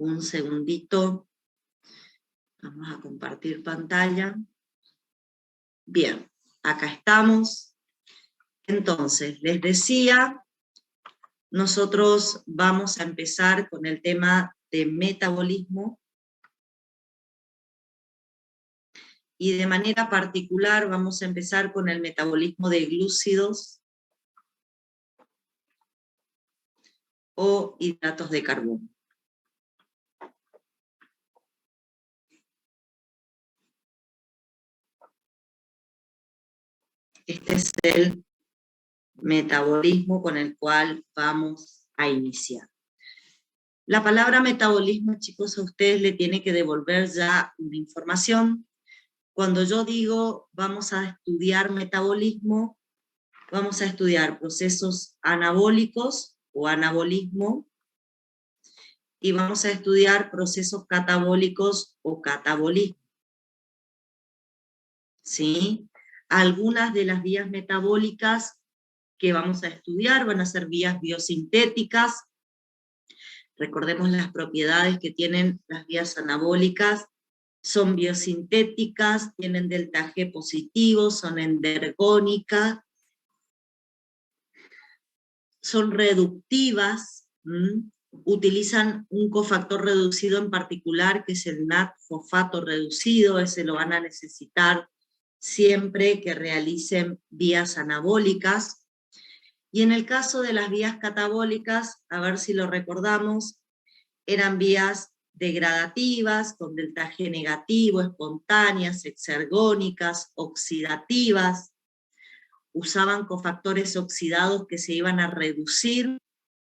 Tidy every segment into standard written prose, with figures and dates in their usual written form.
Un segundito. Vamos a compartir pantalla. Bien, acá estamos. Entonces, les decía, nosotros vamos a empezar con el tema de metabolismo. Y de manera particular vamos a empezar con el metabolismo de glúcidos o hidratos de carbono. Este es el metabolismo con el cual vamos a iniciar. La palabra metabolismo, chicos, a ustedes le tiene que devolver ya una información. Cuando yo digo vamos a estudiar metabolismo, vamos a estudiar procesos anabólicos o anabolismo, y vamos a estudiar procesos catabólicos o catabolismo. ¿Sí? Algunas de las vías metabólicas que vamos a estudiar van a ser vías biosintéticas. Recordemos las propiedades que tienen las vías anabólicas. Son biosintéticas, tienen delta G positivo, son endergónicas, son reductivas, utilizan un cofactor reducido en particular, que es el NAT-fosfato reducido. Ese lo van a necesitar siempre que realicen vías anabólicas. Y en el caso de las vías catabólicas, a ver si lo recordamos, eran vías degradativas, con delta G negativo, espontáneas, exergónicas, oxidativas. Usaban cofactores oxidados que se iban a reducir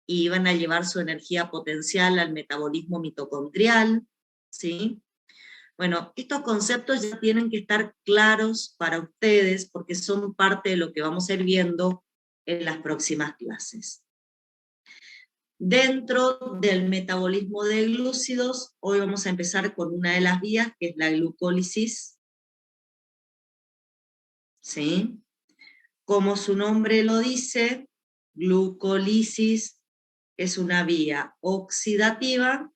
y iban a llevar su energía potencial al metabolismo mitocondrial, ¿sí? Bueno, estos conceptos ya tienen que estar claros para ustedes porque son parte de lo que vamos a ir viendo en las próximas clases. Dentro del metabolismo de glúcidos, hoy vamos a empezar con una de las vías, que es la glucólisis, ¿sí? Como su nombre lo dice, glucólisis es una vía oxidativa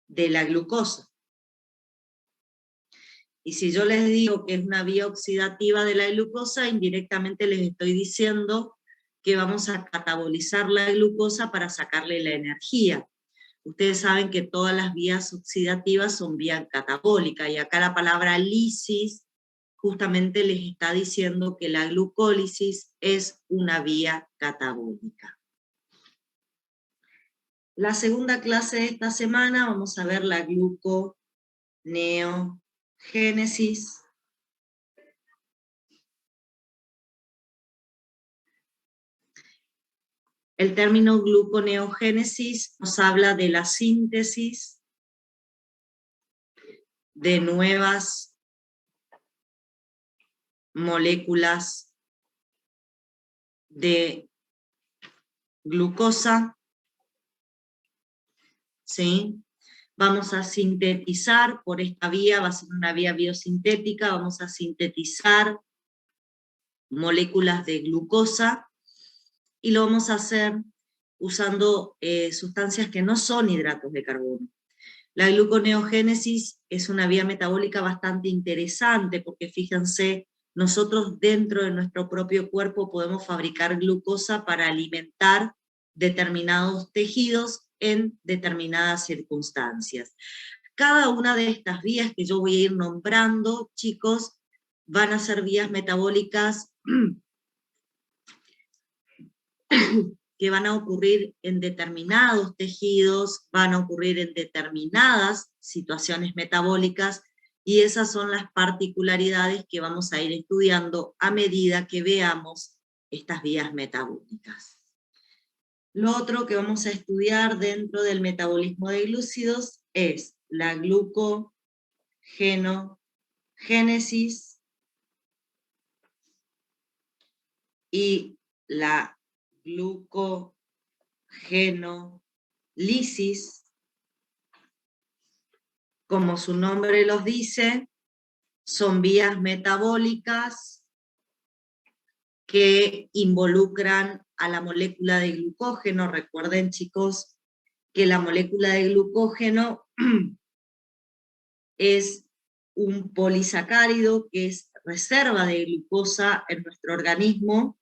de la glucosa. Y si yo les digo que es una vía oxidativa de la glucosa, indirectamente les estoy diciendo que vamos a catabolizar la glucosa para sacarle la energía. Ustedes saben que todas las vías oxidativas son vías catabólicas, y acá la palabra lisis justamente les está diciendo que la glucólisis es una vía catabólica. La segunda clase de esta semana vamos a ver la gluconeogénesis. El término gluconeogénesis nos habla de la síntesis de nuevas moléculas de glucosa, ¿sí? Vamos a sintetizar por esta vía, va a ser una vía biosintética, vamos a sintetizar moléculas de glucosa, y lo vamos a hacer usando sustancias que no son hidratos de carbono. La gluconeogénesis es una vía metabólica bastante interesante, porque fíjense, nosotros dentro de nuestro propio cuerpo podemos fabricar glucosa para alimentar determinados tejidos en determinadas circunstancias. Cada una de estas vías que yo voy a ir nombrando, chicos, van a ser vías metabólicas que van a ocurrir en determinados tejidos, van a ocurrir en determinadas situaciones metabólicas, y esas son las particularidades que vamos a ir estudiando a medida que veamos estas vías metabólicas. Lo otro que vamos a estudiar dentro del metabolismo de glúcidos es la glucogenogénesis y la glucogenolisis. Como su nombre los dice, son vías metabólicas que involucran a la molécula de glucógeno. Recuerden, chicos, que la molécula de glucógeno es un polisacárido que es reserva de glucosa en nuestro organismo.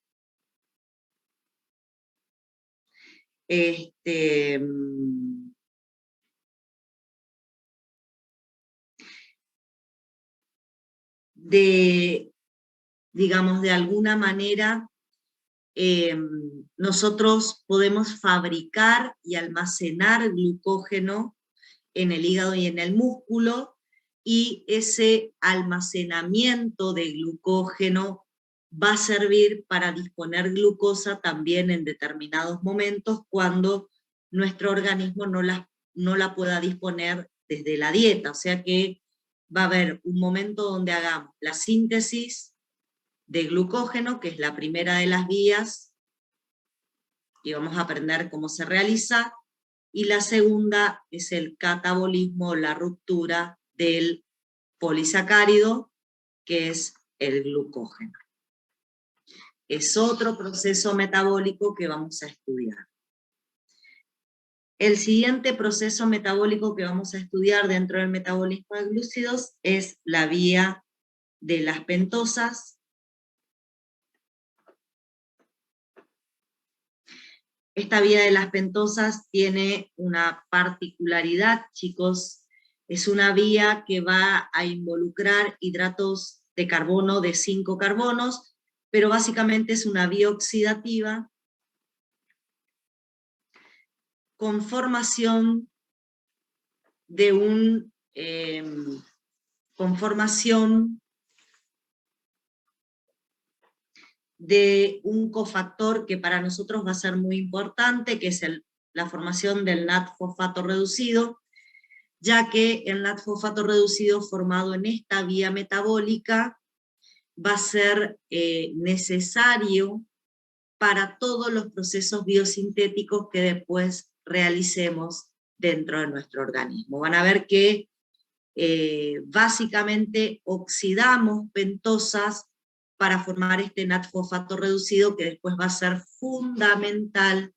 Digamos, de alguna manera, nosotros podemos fabricar y almacenar glucógeno en el hígado y en el músculo, y ese almacenamiento de glucógeno va a servir para disponer glucosa también en determinados momentos cuando nuestro organismo no la pueda disponer desde la dieta. O sea que va a haber un momento donde hagamos la síntesis de glucógeno, que es la primera de las vías, y vamos a aprender cómo se realiza, y la segunda es el catabolismo, la ruptura del polisacárido, que es el glucógeno. Es otro proceso metabólico que vamos a estudiar. El siguiente proceso metabólico que vamos a estudiar dentro del metabolismo de glúcidos es la vía de las pentosas. Esta vía de las pentosas tiene una particularidad, chicos. Es una vía que va a involucrar hidratos de carbono de 5 carbonos, pero básicamente es una vía oxidativa con formación de un cofactor que para nosotros va a ser muy importante, que es la formación del NAT-fosfato reducido, ya que el NAT-fosfato reducido formado en esta vía metabólica va a ser necesario para todos los procesos biosintéticos que después realicemos dentro de nuestro organismo. Van a ver que básicamente oxidamos pentosas para formar este NAT-fosfato reducido, que después va a ser fundamental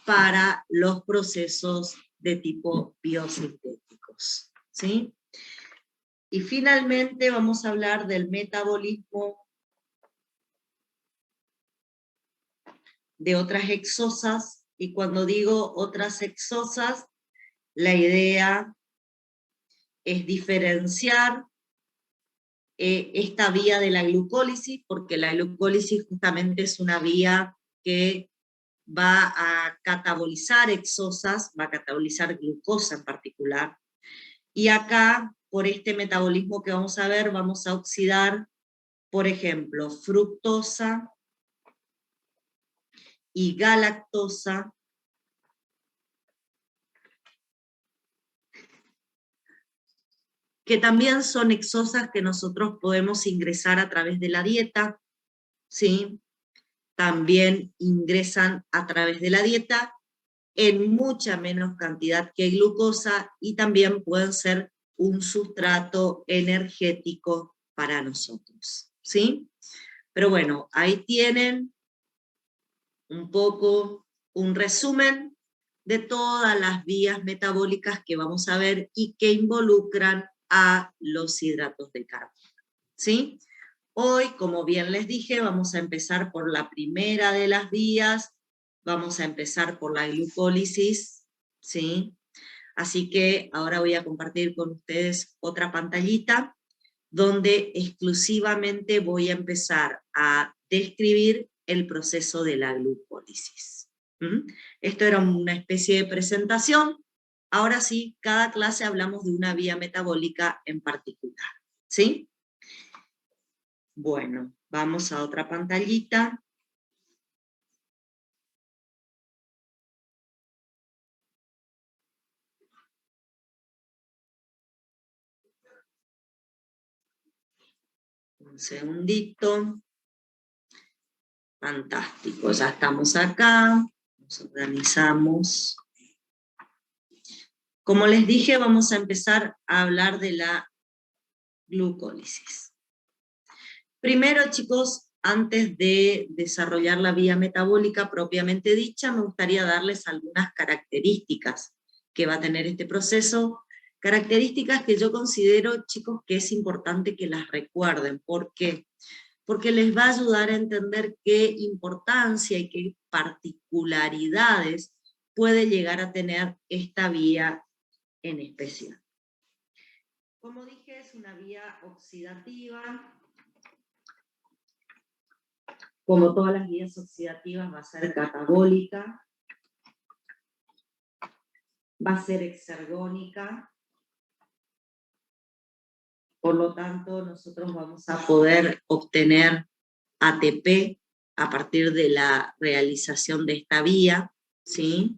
para los procesos de tipo biosintéticos, ¿sí? Y finalmente vamos a hablar del metabolismo de otras exosas, y cuando digo otras exosas, la idea es diferenciar esta vía de la glucólisis, porque la glucólisis justamente es una vía que va a catabolizar exosas, va a catabolizar glucosa en particular, y acá, por este metabolismo que vamos a ver, vamos a oxidar, por ejemplo, fructosa y galactosa, que también son exosas que nosotros podemos ingresar a través de la dieta, ¿sí? También ingresan a través de la dieta en mucha menos cantidad que glucosa, y también pueden ser un sustrato energético para nosotros, ¿sí? Pero bueno, ahí tienen un poco un resumen de todas las vías metabólicas que vamos a ver y que involucran a los hidratos de carbono, ¿sí? Hoy, como bien les dije, vamos a empezar por la primera de las vías, vamos a empezar por la glucólisis, ¿sí? Así que ahora voy a compartir con ustedes otra pantallita, donde exclusivamente voy a empezar a describir el proceso de la glucólisis. Esto era una especie de presentación. Ahora sí, cada clase hablamos de una vía metabólica en particular, ¿sí? Bueno, vamos a otra pantallita. Un segundito. Fantástico, ya estamos acá. Nos organizamos. Como les dije, vamos a empezar a hablar de la glucólisis. Primero, chicos, antes de desarrollar la vía metabólica propiamente dicha, me gustaría darles algunas características que va a tener este proceso, características que yo considero, chicos, que es importante que las recuerden. ¿Por qué? Porque les va a ayudar a entender qué importancia y qué particularidades puede llegar a tener esta vía en especial. Como dije, es una vía oxidativa. Como todas las vías oxidativas, va a ser catabólica, va a ser exergónica. Por lo tanto, nosotros vamos a poder obtener ATP a partir de la realización de esta vía, ¿sí?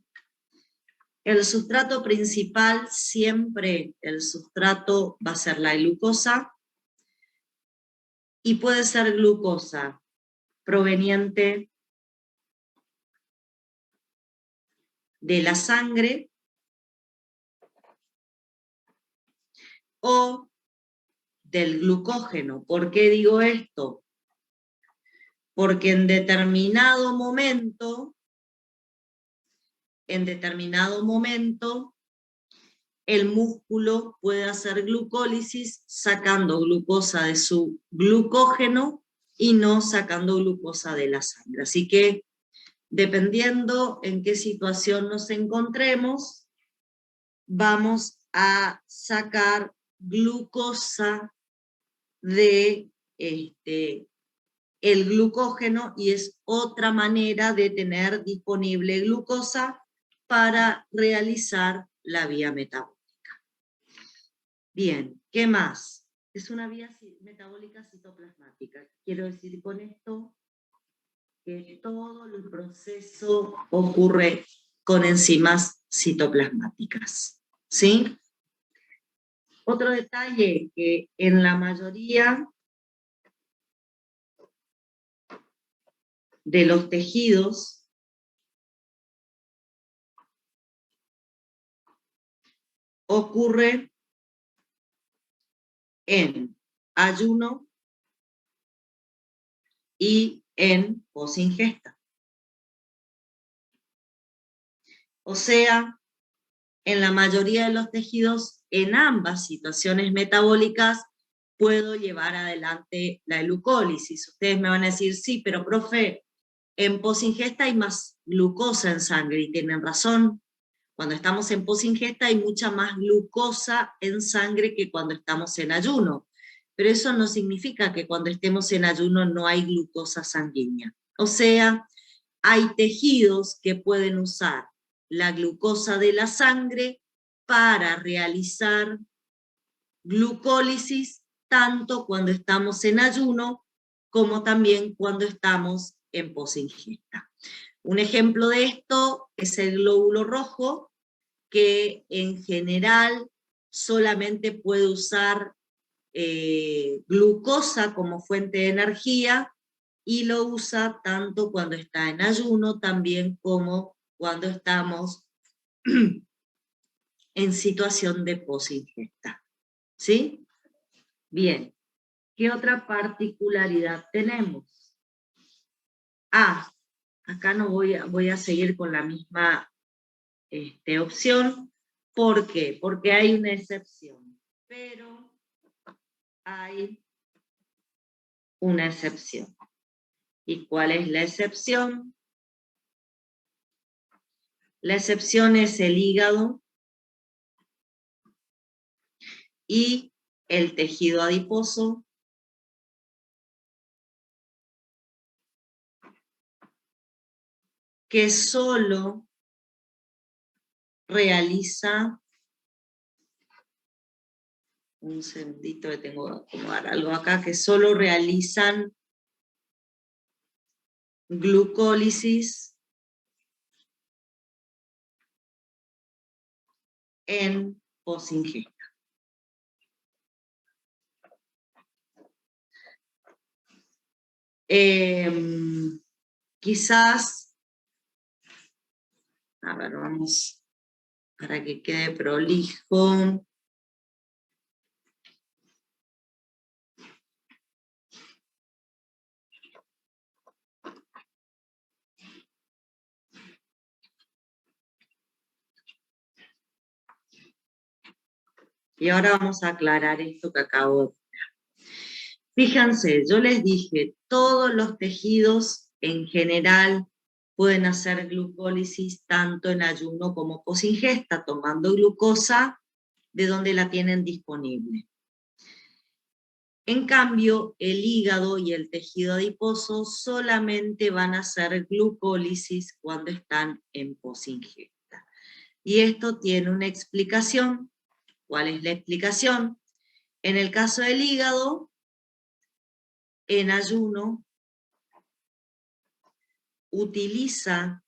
El sustrato principal, siempre el sustrato va a ser la glucosa, y puede ser glucosa proveniente de la sangre o del glucógeno. ¿Por qué digo esto? Porque en determinado momento, el músculo puede hacer glucólisis sacando glucosa de su glucógeno y no sacando glucosa de la sangre. Así que, dependiendo en qué situación nos encontremos, vamos a sacar glucosa de el glucógeno, y es otra manera de tener disponible glucosa para realizar la vía metabólica. Bien, ¿qué más? Es una vía metabólica citoplasmática. Quiero decir con esto que todo el proceso ocurre con enzimas citoplasmáticas, ¿sí? Otro detalle, que en la mayoría de los tejidos ocurre en ayuno y en posingesta. O sea, en la mayoría de los tejidos, en ambas situaciones metabólicas, puedo llevar adelante la glucólisis. Ustedes me van a decir, sí, pero profe, en posingesta hay más glucosa en sangre, y tienen razón. Cuando estamos en posingesta hay mucha más glucosa en sangre que cuando estamos en ayuno. Pero eso no significa que cuando estemos en ayuno no hay glucosa sanguínea. O sea, hay tejidos que pueden usar la glucosa de la sangre para realizar glucólisis, tanto cuando estamos en ayuno como también cuando estamos en posingesta. Un ejemplo de esto es el glóbulo rojo, que en general solamente puede usar glucosa como fuente de energía, y lo usa tanto cuando está en ayuno también como cuando estamos en situación de posingesta. ¿Sí? Bien. ¿Qué otra particularidad tenemos? Acá no voy a seguir con la misma opción. ¿Por qué? Porque hay una excepción. Pero hay una excepción. ¿Y cuál es la excepción? La excepción es el hígado y el tejido adiposo, que solo realiza, un segundito que tengo que acomodar algo acá, que solo realizan glucólisis en posingesta. Quizás, a ver, vamos, para que quede prolijo. Y ahora vamos a aclarar esto que acabo de decir. Fíjense, yo les dije, todos los tejidos en general pueden hacer glucólisis tanto en ayuno como posingesta, tomando glucosa de donde la tienen disponible. En cambio, el hígado y el tejido adiposo solamente van a hacer glucólisis cuando están en posingesta. Y esto tiene una explicación. ¿Cuál es la explicación? En el caso del hígado, en ayuno, utiliza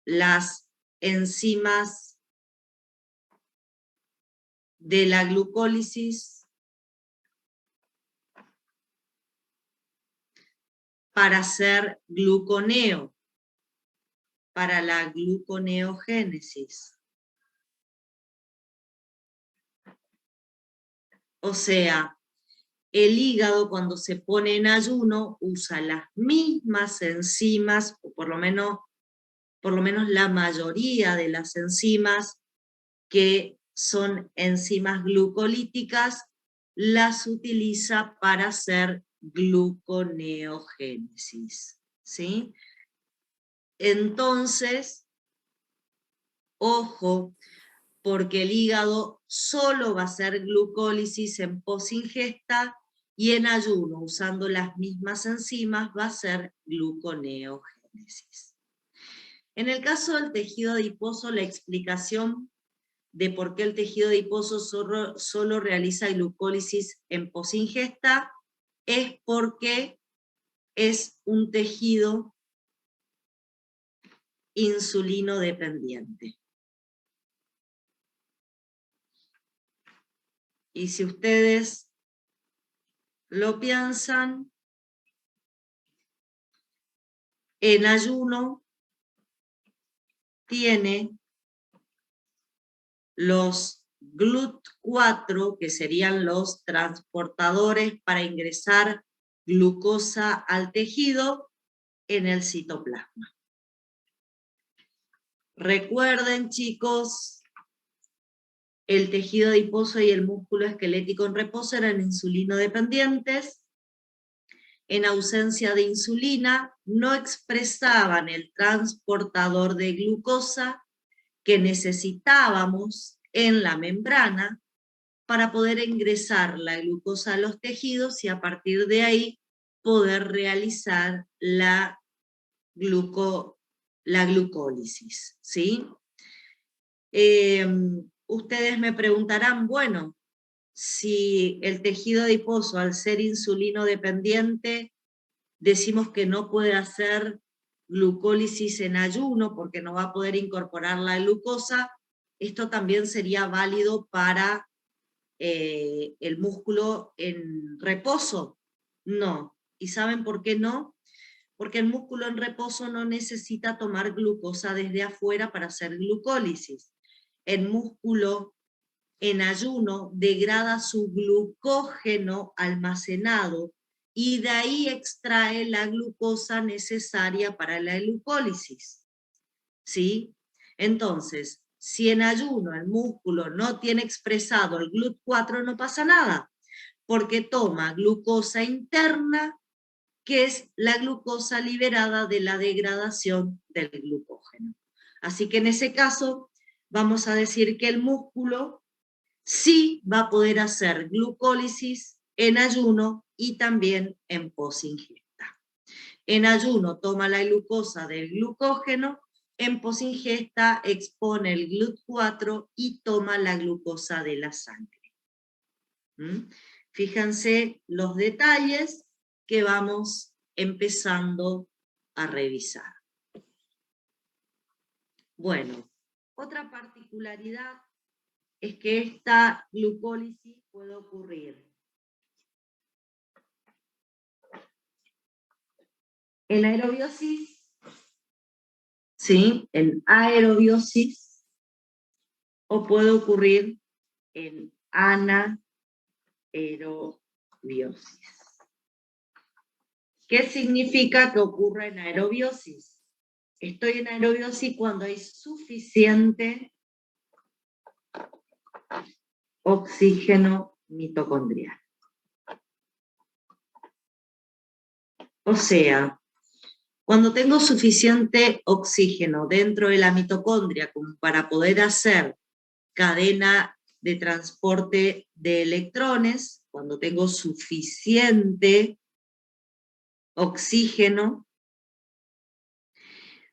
las enzimas de la glucólisis para hacer gluconeo, para la gluconeogénesis. O sea, el hígado cuando se pone en ayuno usa las mismas enzimas, o por lo menos la mayoría de las enzimas que son enzimas glucolíticas, las utiliza para hacer gluconeogénesis, ¿sí? Entonces, ojo, porque el hígado solo va a hacer glucólisis en posingesta y en ayuno, usando las mismas enzimas, va a hacer gluconeogénesis. En el caso del tejido adiposo, la explicación de por qué el tejido adiposo solo realiza glucólisis en posingesta es porque es un tejido insulino dependiente. Y si ustedes lo piensan, en ayuno tiene los GLUT4, que serían los transportadores para ingresar glucosa al tejido en el citoplasma. Recuerden, chicos, el tejido adiposo y el músculo esquelético en reposo eran insulino dependientes. En ausencia de insulina, no expresaban el transportador de glucosa que necesitábamos en la membrana para poder ingresar la glucosa a los tejidos y a partir de ahí poder realizar la glucólisis, ¿sí? Ustedes me preguntarán, bueno, si el tejido adiposo, al ser insulino dependiente, decimos que no puede hacer glucólisis en ayuno porque no va a poder incorporar la glucosa, esto también sería válido para el músculo en reposo. No. ¿Y saben por qué no? Porque el músculo en reposo no necesita tomar glucosa desde afuera para hacer glucólisis. El músculo en ayuno degrada su glucógeno almacenado y de ahí extrae la glucosa necesaria para la glucólisis. ¿Sí? Entonces, si en ayuno el músculo no tiene expresado el GLUT4, no pasa nada, porque toma glucosa interna, que es la glucosa liberada de la degradación del glucógeno. Así que en ese caso, vamos a decir que el músculo sí va a poder hacer glucólisis en ayuno y también en posingesta. En ayuno toma la glucosa del glucógeno, en posingesta expone el GLUT4 y toma la glucosa de la sangre. Fíjense los detalles que vamos empezando a revisar. Bueno, otra particularidad es que esta glucólisis puede ocurrir en aerobiosis, ¿sí? En aerobiosis, o puede ocurrir en anaerobiosis. ¿Qué significa que ocurra en aerobiosis? Estoy en aerobiosis cuando hay suficiente oxígeno mitocondrial. O sea, cuando tengo suficiente oxígeno dentro de la mitocondria como para poder hacer cadena de transporte de electrones, cuando tengo suficiente oxígeno,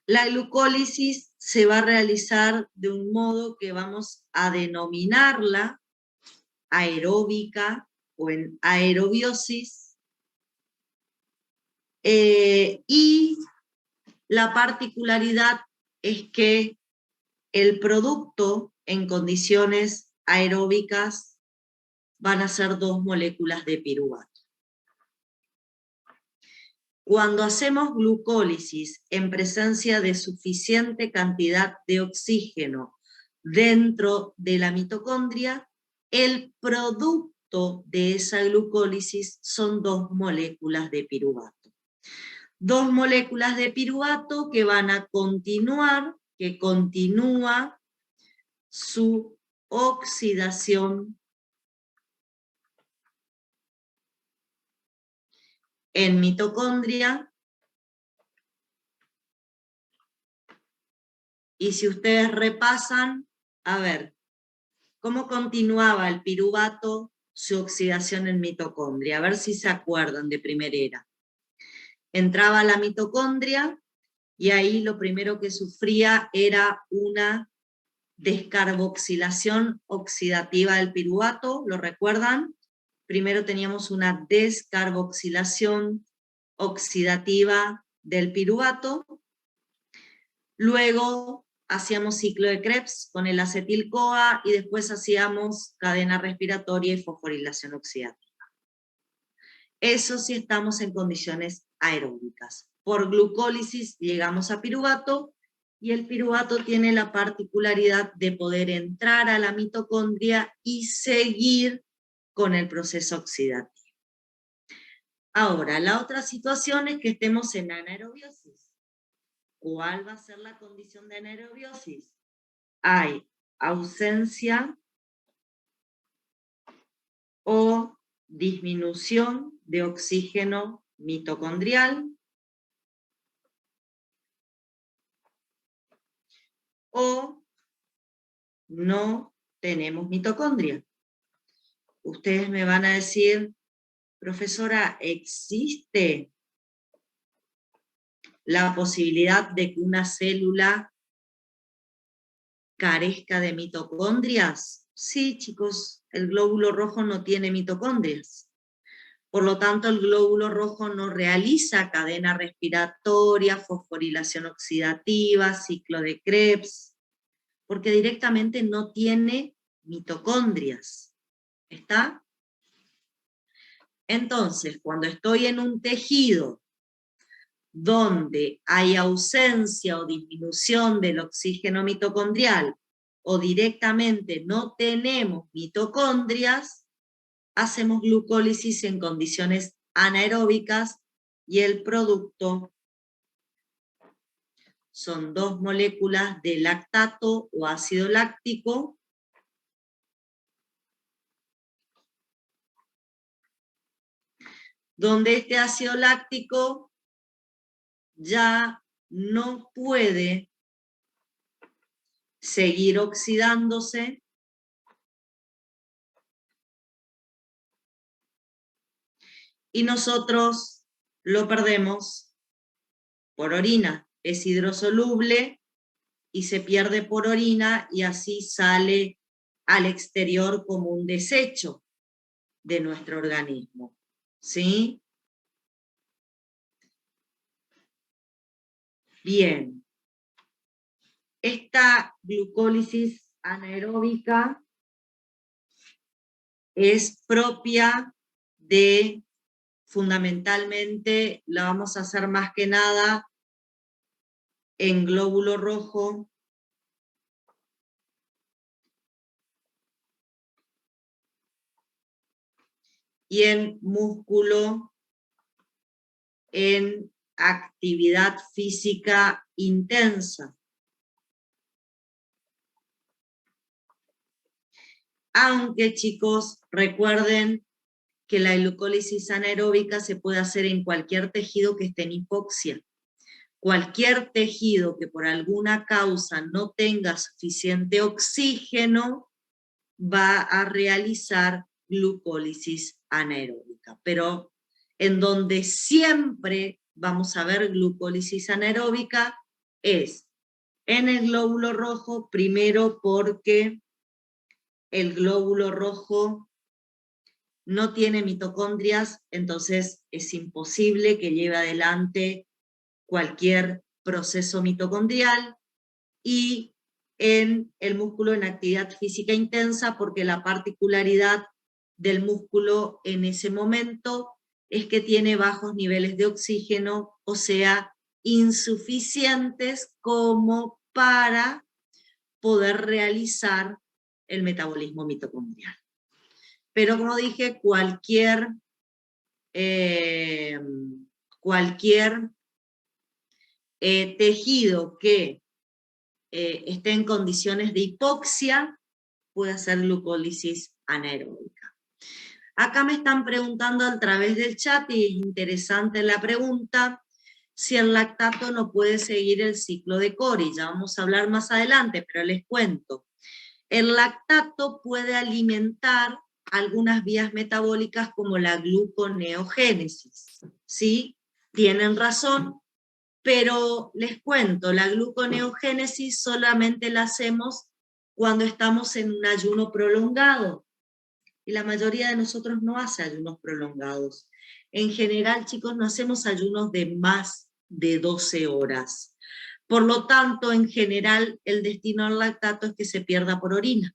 la glucólisis se va a realizar de un modo que vamos a denominarla aeróbica o en aerobiosis, y la particularidad es que el producto en condiciones aeróbicas van a ser 2 moléculas de piruvato. Cuando hacemos glucólisis en presencia de suficiente cantidad de oxígeno dentro de la mitocondria, el producto de esa glucólisis son 2 moléculas de piruvato. 2 moléculas de piruvato que van a continuar, que continúa su oxidación en mitocondria. Y si ustedes repasan, a ver, ¿cómo continuaba el piruvato su oxidación en mitocondria? A ver si se acuerdan de primera. Entraba a la mitocondria y ahí lo primero que sufría era una descarboxilación oxidativa del piruvato, ¿lo recuerdan? Primero teníamos una descarboxilación oxidativa del piruvato, luego hacíamos ciclo de Krebs con el acetil-CoA y después hacíamos cadena respiratoria y fosforilación oxidativa. Eso sí estamos en condiciones aeróbicas. Por glucólisis llegamos a piruvato y el piruvato tiene la particularidad de poder entrar a la mitocondria y seguir con el proceso oxidativo. Ahora, la otra situación es que estemos en anaerobiosis. ¿Cuál va a ser la condición de anaerobiosis? Hay ausencia o disminución de oxígeno mitocondrial o no tenemos mitocondria. Ustedes me van a decir, profesora, ¿existe la posibilidad de que una célula carezca de mitocondrias? Sí, chicos, el glóbulo rojo no tiene mitocondrias. Por lo tanto, el glóbulo rojo no realiza cadena respiratoria, fosforilación oxidativa, ciclo de Krebs, porque directamente no tiene mitocondrias. ¿Está? Entonces, cuando estoy en un tejido donde hay ausencia o disminución del oxígeno mitocondrial, o directamente no tenemos mitocondrias, hacemos glucólisis en condiciones anaeróbicas y el producto son 2 moléculas de lactato o ácido láctico donde este ácido láctico ya no puede seguir oxidándose y nosotros lo perdemos por orina. Es hidrosoluble y se pierde por orina y así sale al exterior como un desecho de nuestro organismo. ¿Sí? Bien. Esta glucólisis anaeróbica es propia de, fundamentalmente, la vamos a hacer más que nada en glóbulo rojo y en músculo en actividad física intensa. Aunque, chicos, recuerden que la glucólisis anaeróbica se puede hacer en cualquier tejido que esté en hipoxia. Cualquier tejido que por alguna causa no tenga suficiente oxígeno va a realizar glucólisis anaeróbica. Pero en donde siempre vamos a ver glucólisis anaeróbica es en el glóbulo rojo, primero porque el glóbulo rojo no tiene mitocondrias, entonces es imposible que lleve adelante cualquier proceso mitocondrial, y en el músculo en actividad física intensa, porque la particularidad del músculo en ese momento es que tiene bajos niveles de oxígeno, o sea, insuficientes como para poder realizar el metabolismo mitocondrial. Pero como dije, cualquier tejido que esté en condiciones de hipoxia puede hacer glucólisis anaeróbica. Acá me están preguntando a través del chat, y es interesante la pregunta, si el lactato no puede seguir el ciclo de Cori. Ya vamos a hablar más adelante, pero les cuento. El lactato puede alimentar algunas vías metabólicas como la gluconeogénesis, ¿sí? Tienen razón, pero les cuento, la gluconeogénesis solamente la hacemos cuando estamos en un ayuno prolongado, y la mayoría de nosotros no hace ayunos prolongados. En general, chicos, no hacemos ayunos de más de 12 horas. Por lo tanto, en general, el destino al lactato es que se pierda por orina.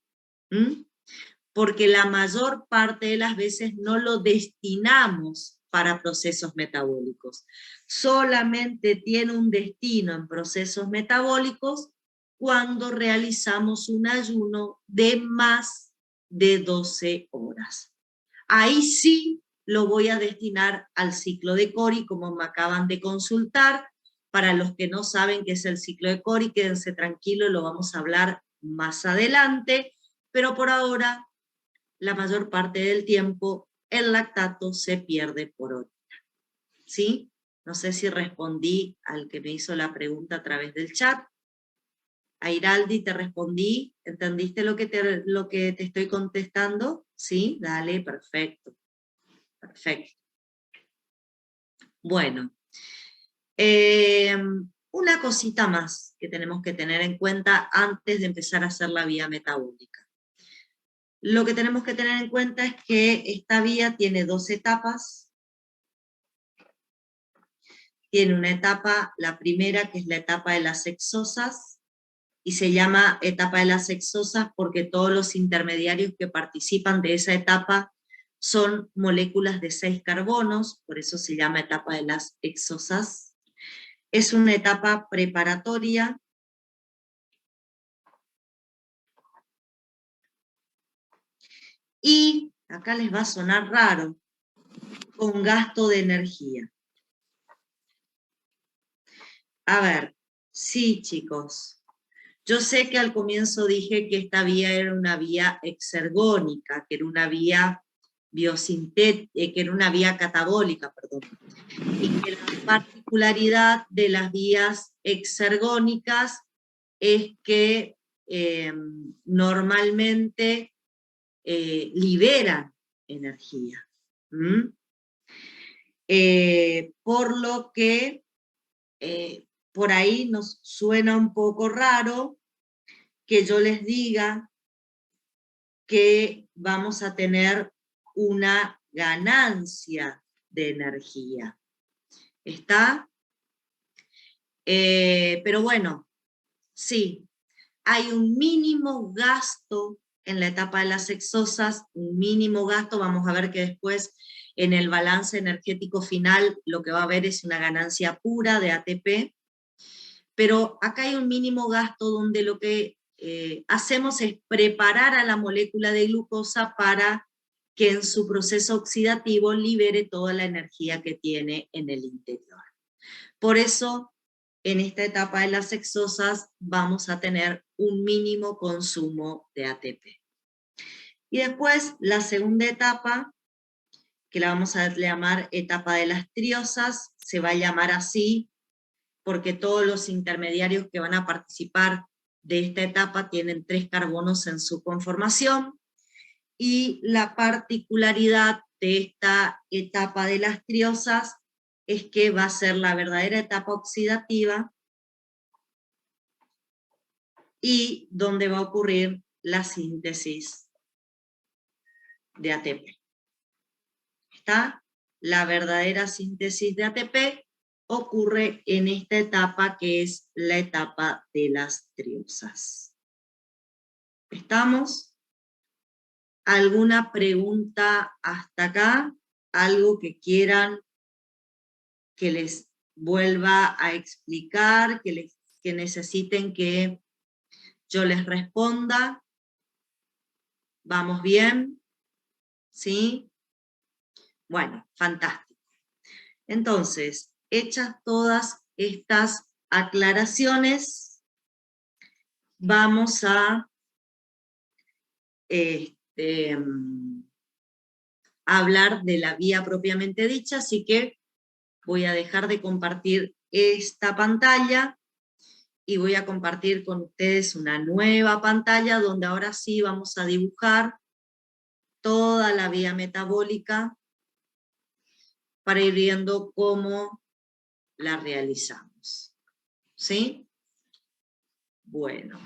Porque la mayor parte de las veces no lo destinamos para procesos metabólicos. Solamente tiene un destino en procesos metabólicos cuando realizamos un ayuno de más de 12 horas. Ahí sí lo voy a destinar al ciclo de Cori, como me acaban de consultar. Para los que no saben qué es el ciclo de Cori, quédense tranquilos, lo vamos a hablar más adelante, pero por ahora, la mayor parte del tiempo, el lactato se pierde por orina. ¿Sí? No sé si respondí al que me hizo la pregunta a través del chat. Airaldi, te respondí. ¿Entendiste lo que te estoy contestando? ¿Sí? Dale, perfecto. Perfecto. Bueno. Una cosita más que tenemos que tener en cuenta antes de empezar a hacer la vía metabólica. Lo que tenemos que tener en cuenta es que esta vía tiene 2 etapas. Tiene una etapa, la primera, que es la etapa de las exosas, y se llama etapa de las exosas porque todos los intermediarios que participan de esa etapa son moléculas de 6 carbonos, por eso se llama etapa de las exosas. Es una etapa preparatoria. Y, acá les va a sonar raro, con gasto de energía. A ver, sí, chicos. Yo sé que al comienzo dije que esta vía era una vía exergónica, que era una vía biosintética, que era una vía catabólica, perdón. Y que la particularidad de las vías exergónicas es que normalmente liberan energía. Por lo que por ahí nos suena un poco raro que yo les diga que vamos a tener una ganancia de energía. ¿Está? Pero bueno, sí, hay un mínimo gasto en la etapa de las exosas, un mínimo gasto. Vamos a ver que después en el balance energético final lo que va a haber es una ganancia pura de ATP, pero acá hay un mínimo gasto donde lo que hacemos es preparar a la molécula de glucosa para que en su proceso oxidativo libere toda la energía que tiene en el interior. Por eso, en esta etapa de las exosas vamos a tener un mínimo consumo de ATP. Y después la segunda etapa, que la vamos a llamar etapa de las triosas, se va a llamar así porque todos los intermediarios que van a participar de esta etapa tienen 3 carbonos en su conformación, y la particularidad de esta etapa de las triosas es que va a ser la verdadera etapa oxidativa y donde va a ocurrir la síntesis de ATP. ¿Está? La verdadera síntesis de ATP ocurre en esta etapa que es la etapa de las triosas. ¿Estamos? ¿Alguna pregunta hasta acá? ¿Algo que quieran que les vuelva a explicar, que necesiten que yo les responda? ¿Vamos bien? ¿Sí? Bueno, fantástico. Entonces, hechas todas estas aclaraciones, vamos a hablar de la vía propiamente dicha, así que voy a dejar de compartir esta pantalla y voy a compartir con ustedes una nueva pantalla donde ahora sí vamos a dibujar toda la vía metabólica para ir viendo cómo la realizamos. ¿Sí? Bueno.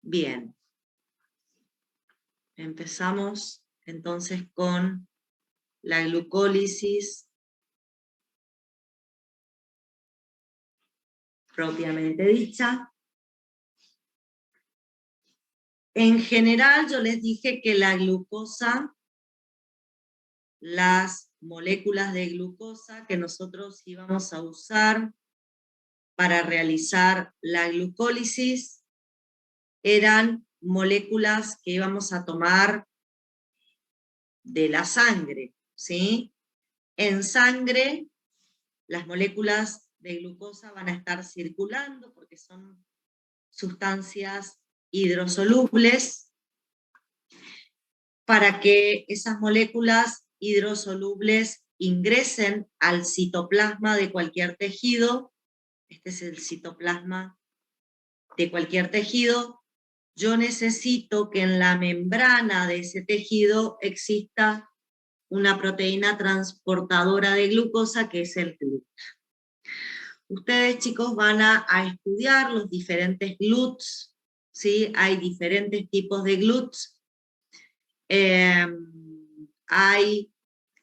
Bien. Empezamos entonces con la glucólisis propiamente dicha. En general yo les dije que la glucosa, las moléculas de glucosa que nosotros íbamos a usar para realizar la glucólisis eran moléculas que íbamos a tomar de la sangre, ¿sí? En sangre, las moléculas de glucosa van a estar circulando porque son sustancias hidrosolubles. Para que esas moléculas hidrosolubles ingresen al citoplasma de cualquier tejido, este es el citoplasma de cualquier tejido, yo necesito que en la membrana de ese tejido exista una proteína transportadora de glucosa que es el GLUT. Ustedes, chicos, van a estudiar los diferentes GLUTs, ¿sí? Hay diferentes tipos de GLUTs. Hay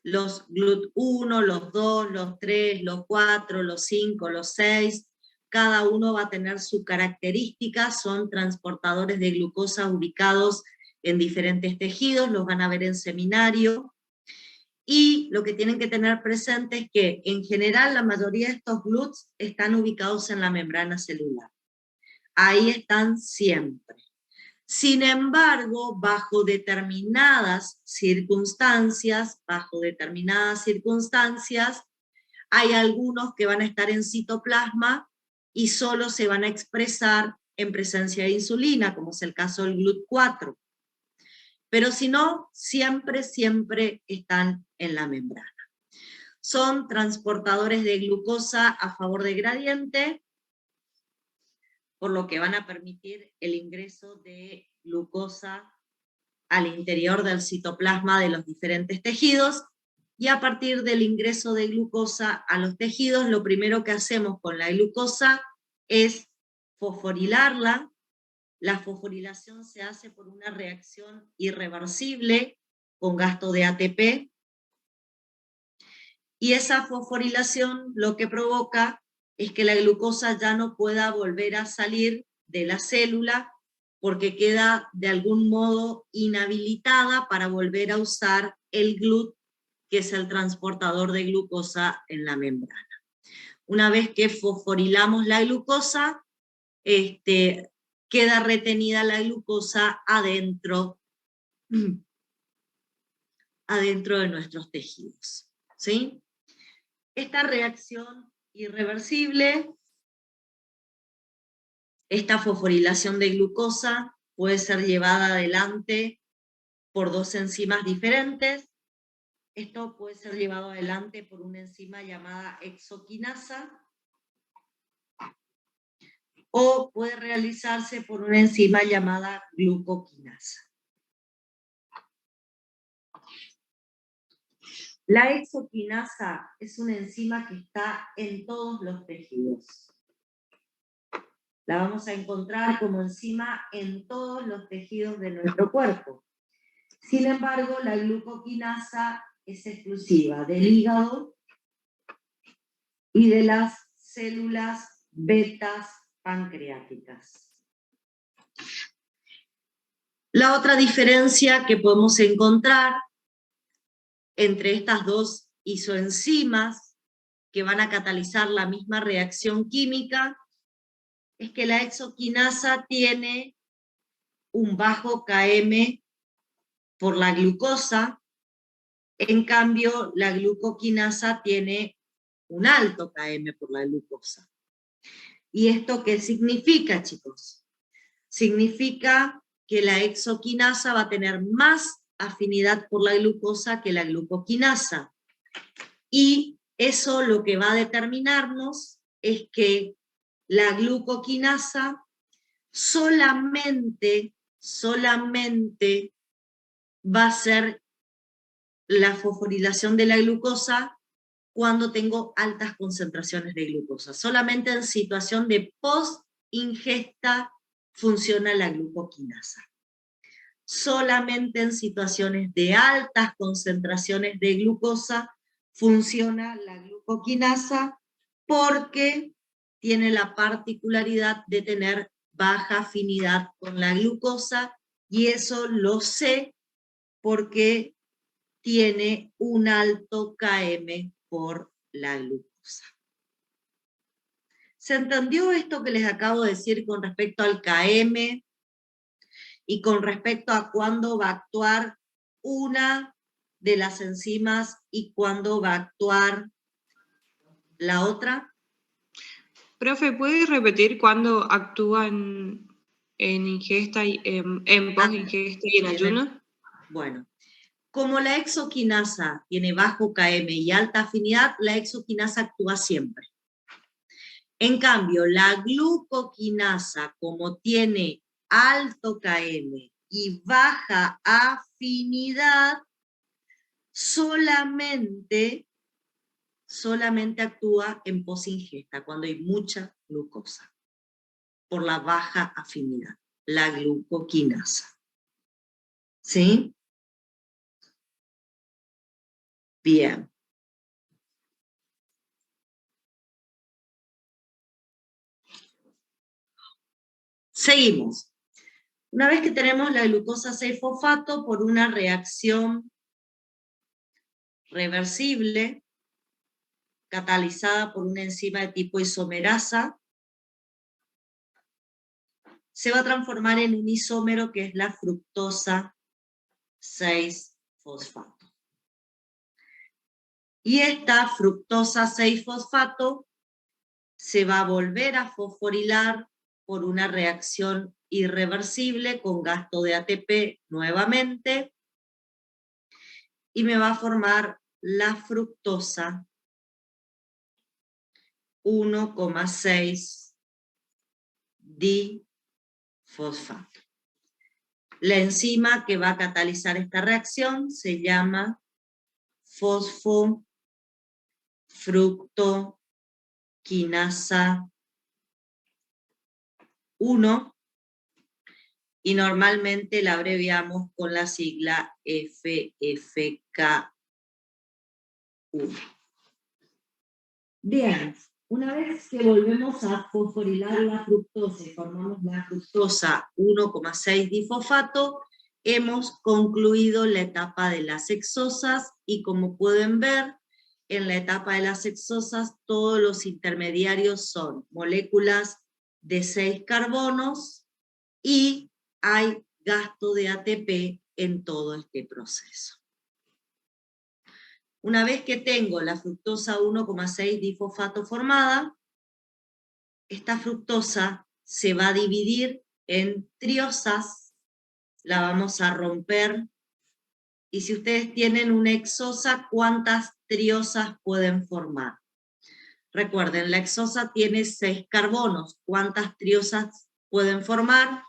los GLUT1, los 2, los 3, los 4, los 5, los 6, cada uno va a tener su característica, son transportadores de glucosa ubicados en diferentes tejidos, los van a ver en seminario, y lo que tienen que tener presente es que en general la mayoría de estos GLUTs están ubicados en la membrana celular. Ahí están siempre. Sin embargo, bajo determinadas circunstancias, hay algunos que van a estar en citoplasma y solo se van a expresar en presencia de insulina, como es el caso del GLUT4. Pero si no, siempre están en la membrana. Son transportadores de glucosa a favor de gradiente, por lo que van a permitir el ingreso de glucosa al interior del citoplasma de los diferentes tejidos, y a partir del ingreso de glucosa a los tejidos, lo primero que hacemos con la glucosa es fosforilarla. La fosforilación se hace por una reacción irreversible con gasto de ATP, y esa fosforilación lo que provoca es que la glucosa ya no pueda volver a salir de la célula porque queda de algún modo inhabilitada para volver a usar el GLUT, que es el transportador de glucosa en la membrana. Una vez que fosforilamos la glucosa, queda retenida la glucosa adentro de nuestros tejidos, ¿sí? Esta reacción irreversible Esta fosforilación de glucosa puede ser llevada adelante por dos enzimas diferentes. Esto puede ser llevado adelante por una enzima llamada exoquinasa, o puede realizarse por una enzima llamada glucoquinasa. La exoquinasa es una enzima que está en todos los tejidos. La vamos a encontrar como enzima en todos los tejidos de nuestro cuerpo. Sin embargo, la glucoquinasa es exclusiva del hígado y de las células betas pancreáticas. La otra diferencia que podemos encontrar entre estas dos isoenzimas que van a catalizar la misma reacción química es que la exoquinasa tiene un bajo Km por la glucosa, en cambio la glucoquinasa tiene un alto Km por la glucosa. ¿Y esto qué significa, chicos? Significa que la exoquinasa va a tener más afinidad por la glucosa que la glucoquinasa. Y eso lo que va a determinarnos es que la glucoquinasa solamente va a ser la fosforilación de la glucosa cuando tengo altas concentraciones de glucosa. Solamente en situación de post-ingesta funciona la glucoquinasa. Solamente en situaciones de altas concentraciones de glucosa funciona la glucoquinasa, porque tiene la particularidad de tener baja afinidad con la glucosa, y eso lo sé porque tiene un alto Km por la glucosa. ¿Se entendió esto que les acabo de decir con respecto al Km y con respecto a cuándo va a actuar una de las enzimas y cuándo va a actuar la otra? Profe, ¿puede repetir cuándo actúa en ingesta y en post-ingesta y en ayuno? Bueno, como la exoquinasa tiene bajo Km y alta afinidad, la exoquinasa actúa siempre. En cambio, la glucoquinasa, como tiene alto Km y baja afinidad, solamente actúa en posingesta, cuando hay mucha glucosa, por la baja afinidad, la glucoquinasa. ¿Sí? Bien. Seguimos. Una vez que tenemos la glucosa 6-fosfato por una reacción reversible, catalizada por una enzima de tipo isomerasa, se va a transformar en un isómero que es la fructosa 6-fosfato. Y esta fructosa 6-fosfato se va a volver a fosforilar por una reacción irreversible con gasto de ATP nuevamente, y me va a formar la fructosa 1,6 difosfato. La enzima que va a catalizar esta reacción se llama fosfofructoquinasa 1, y normalmente la abreviamos con la sigla FFK1. Bien, una vez que volvemos a fosforilar la fructosa y formamos la fructosa 1,6 difosfato, hemos concluido la etapa de las hexosas, y como pueden ver, en la etapa de las hexosas todos los intermediarios son moléculas de 6 carbonos y hay gasto de ATP en todo este proceso. Una vez que tengo la fructosa 1,6 difosfato formada, esta fructosa se va a dividir en triosas, la vamos a romper, y si ustedes tienen una hexosa, ¿cuántas triosas pueden formar? Recuerden, la hexosa tiene 6 carbonos, ¿cuántas triosas pueden formar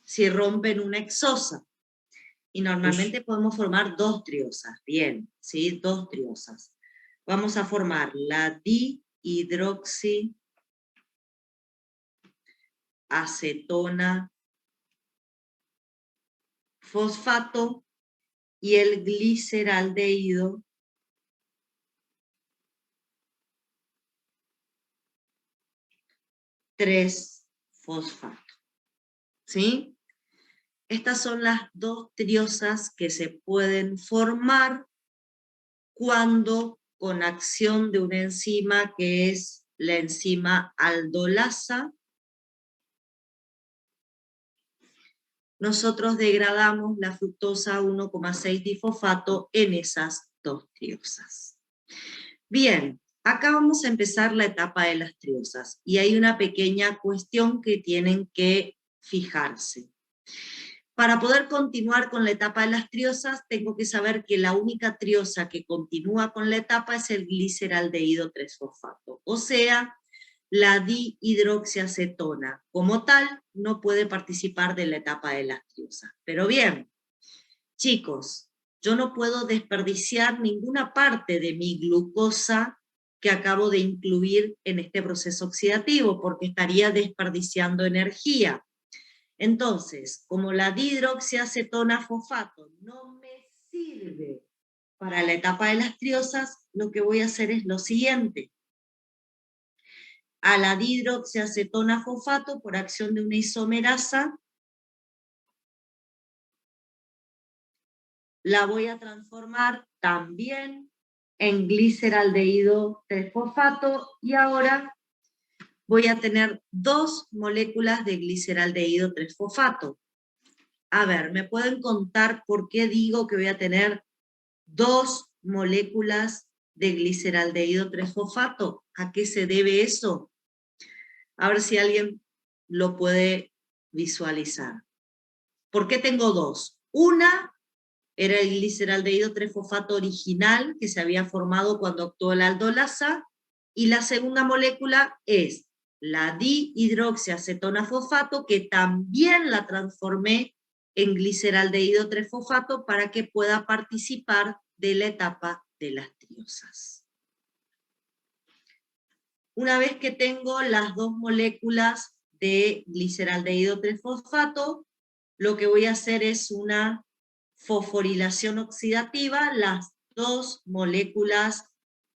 si rompen una hexosa? Y normalmente podemos formar 2 triosas, bien, ¿sí? 2 triosas. Vamos a formar la dihidroxiacetona fosfato y el gliceraldehído fosfato. ¿Sí? Estas son las 2 triosas que se pueden formar cuando con acción de una enzima que es la enzima aldolasa, nosotros degradamos la fructosa 1,6-difosfato en esas 2 triosas. Bien, acá vamos a empezar la etapa de las triosas, y hay una pequeña cuestión que tienen que fijarse. Para poder continuar con la etapa de las triosas, tengo que saber que la única triosa que continúa con la etapa es el gliceraldehído 3-fosfato, o sea, la dihidroxiacetona como tal no puede participar de la etapa de las triosas. Pero bien, chicos, yo no puedo desperdiciar ninguna parte de mi glucosa que acabo de incluir en este proceso oxidativo, porque estaría desperdiciando energía. Entonces, como la dihidroxiacetona fosfato no me sirve para la etapa de las triosas, lo que voy a hacer es lo siguiente. A la dihidroxiacetona fosfato, por acción de una isomerasa, la voy a transformar también en gliceraldehído 3-fosfato, y ahora voy a tener 2 moléculas de gliceraldehído 3-fosfato. A ver, ¿me pueden contar por qué digo que voy a tener 2 moléculas de gliceraldehído 3-fosfato? ¿A qué se debe eso? A ver si alguien lo puede visualizar. ¿Por qué tengo 2? Una era el gliceraldehído 3-fosfato original que se había formado cuando actuó la aldolasa, y la segunda molécula es la dihidroxiacetona fosfato, que también la transformé en gliceraldehído 3-fosfato para que pueda participar de la etapa de las triosas. Una vez que tengo las 2 moléculas de gliceraldehído 3-fosfato, lo que voy a hacer es una fosforilación oxidativa. Las 2 moléculas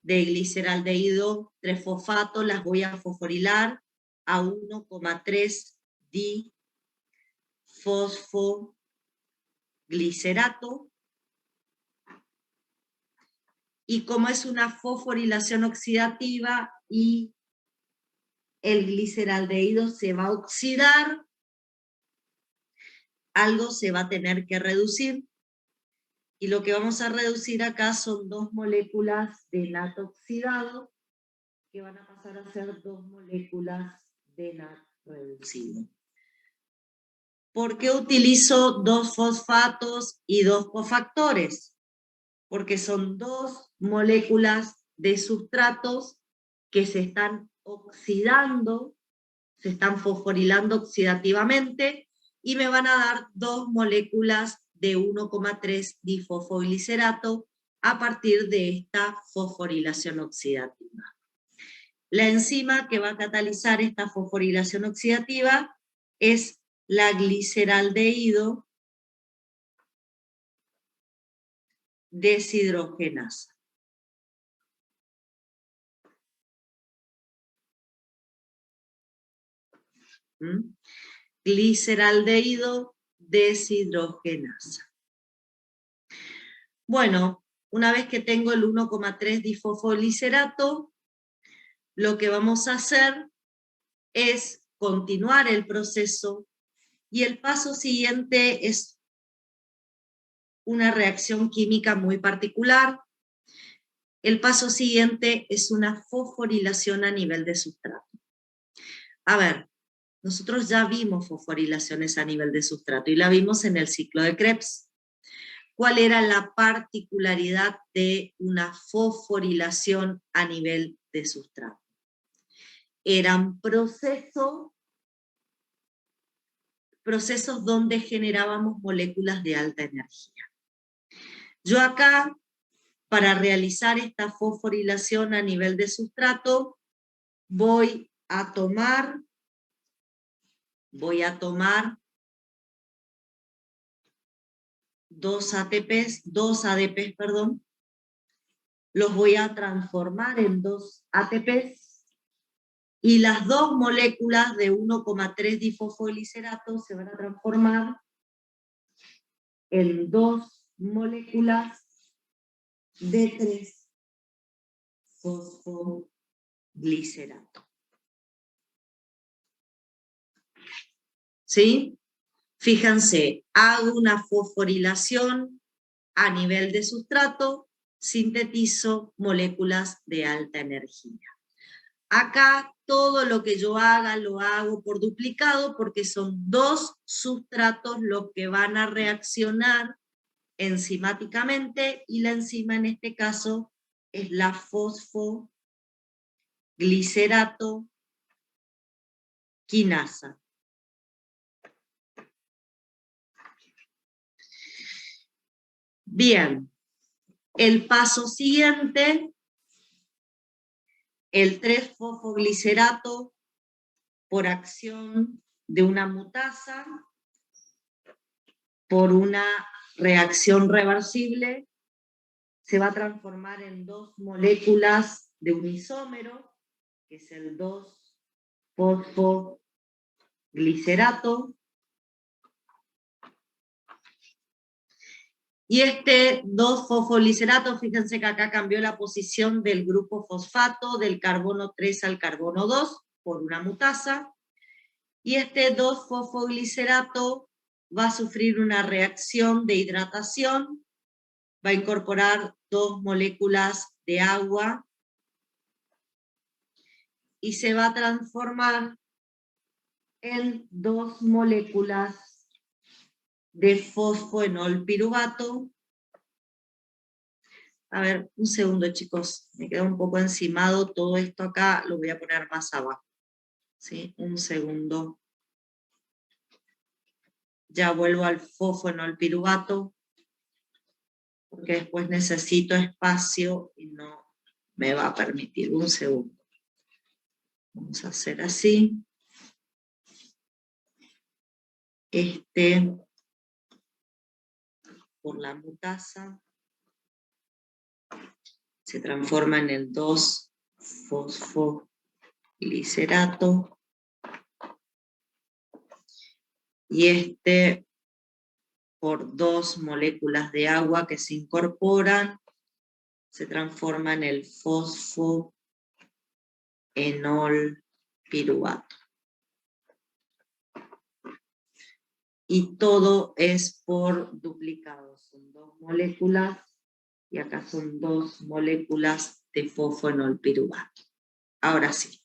de gliceraldehído 3-fosfato las voy a fosforilar a 1,3 difosfoglicerato. Y como es una fosforilación oxidativa y el gliceraldehído se va a oxidar, algo se va a tener que reducir. Y lo que vamos a reducir acá son 2 moléculas de NAT oxidado, que van a pasar a ser 2 moléculas de NAT reducido. ¿Por qué utilizo 2 fosfatos y 2 cofactores? Porque son 2 moléculas de sustratos que se están oxidando, se están fosforilando oxidativamente, y me van a dar 2 moléculas de 1,3 difosfoglicerato a partir de esta fosforilación oxidativa. La enzima que va a catalizar esta fosforilación oxidativa es la gliceraldehído deshidrogenasa. Gliceraldehído deshidrogenasa. Bueno, una vez que tengo el 1,3 difosfoglicerato, lo que vamos a hacer es continuar el proceso, y el paso siguiente es una reacción química muy particular. El paso siguiente es una fosforilación a nivel de sustrato. A ver, nosotros ya vimos fosforilaciones a nivel de sustrato y la vimos en el ciclo de Krebs. ¿Cuál era la particularidad de una fosforilación a nivel de sustrato? Eran procesos donde generábamos moléculas de alta energía. Yo acá, para realizar esta fosforilación a nivel de sustrato, voy a tomar 2 ADPs, los voy a transformar en 2 ATPs, y las 2 moléculas de 1,3 difosfoglicerato se van a transformar en 2 moléculas de 3 fosfoglicerato. ¿Sí? Fíjense, hago una fosforilación a nivel de sustrato, sintetizo moléculas de alta energía. Acá todo lo que yo haga lo hago por duplicado porque son 2 sustratos los que van a reaccionar enzimáticamente y la enzima en este caso es la fosfoglicerato quinasa. Bien, el paso siguiente, el 3-fosfoglicerato por acción de una mutasa, por una reacción reversible, se va a transformar en 2 moléculas de un isómero, que es el 2-fosfoglicerato. Y este 2-fosfoglicerato, fíjense que acá cambió la posición del grupo fosfato, del carbono 3 al carbono 2, por una mutasa. Y este 2-fosfoglicerato va a sufrir una reacción de hidratación, va a incorporar 2 moléculas de agua, y se va a transformar en 2 moléculas de fosfoenol piruvato. A ver, un segundo, chicos, me queda un poco encimado todo esto acá, lo voy a poner más abajo. ¿Sí? Un segundo. Ya vuelvo al fosfoenol piruvato, porque después necesito espacio y no me va a permitir. Un segundo. Vamos a hacer así. Por la mutasa, se transforma en el 2-fosfoglicerato. Y por 2 moléculas de agua que se incorporan, se transforma en el fosfoenol piruvato. Y todo es por duplicado, son 2 moléculas, y acá son 2 moléculas de fosfoenol piruvato. Ahora sí.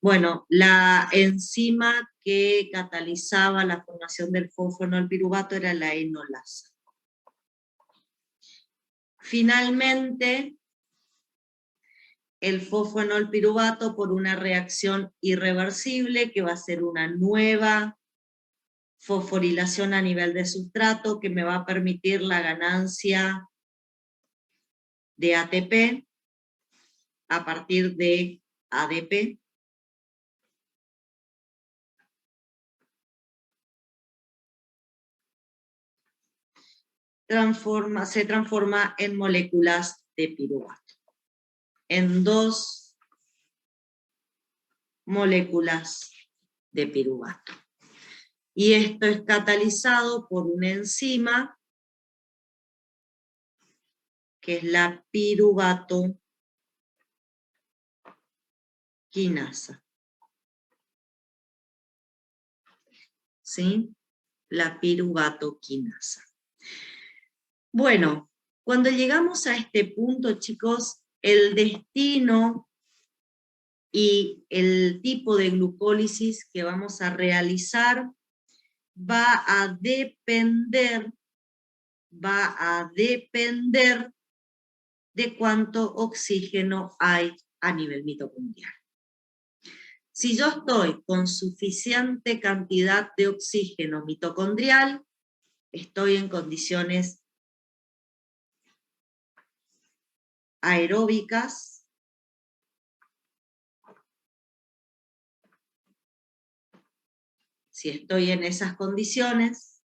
Bueno, la enzima que catalizaba la formación del fosfoenol piruvato era la enolasa. Finalmente, el fosfoenol piruvato, por una reacción irreversible, que va a ser una nueva fosforilación a nivel de sustrato, que me va a permitir la ganancia de ATP a partir de ADP. Se transforma en moléculas de piruvato, en 2 moléculas de piruvato. Y esto es catalizado por una enzima que es la piruvato quinasa. ¿Sí? La piruvato quinasa. Bueno, cuando llegamos a este punto, chicos, el destino y el tipo de glucólisis que vamos a realizar va a depender de cuánto oxígeno hay a nivel mitocondrial. Si yo estoy con suficiente cantidad de oxígeno mitocondrial, estoy en condiciones aeróbicas, si estoy en esas condiciones,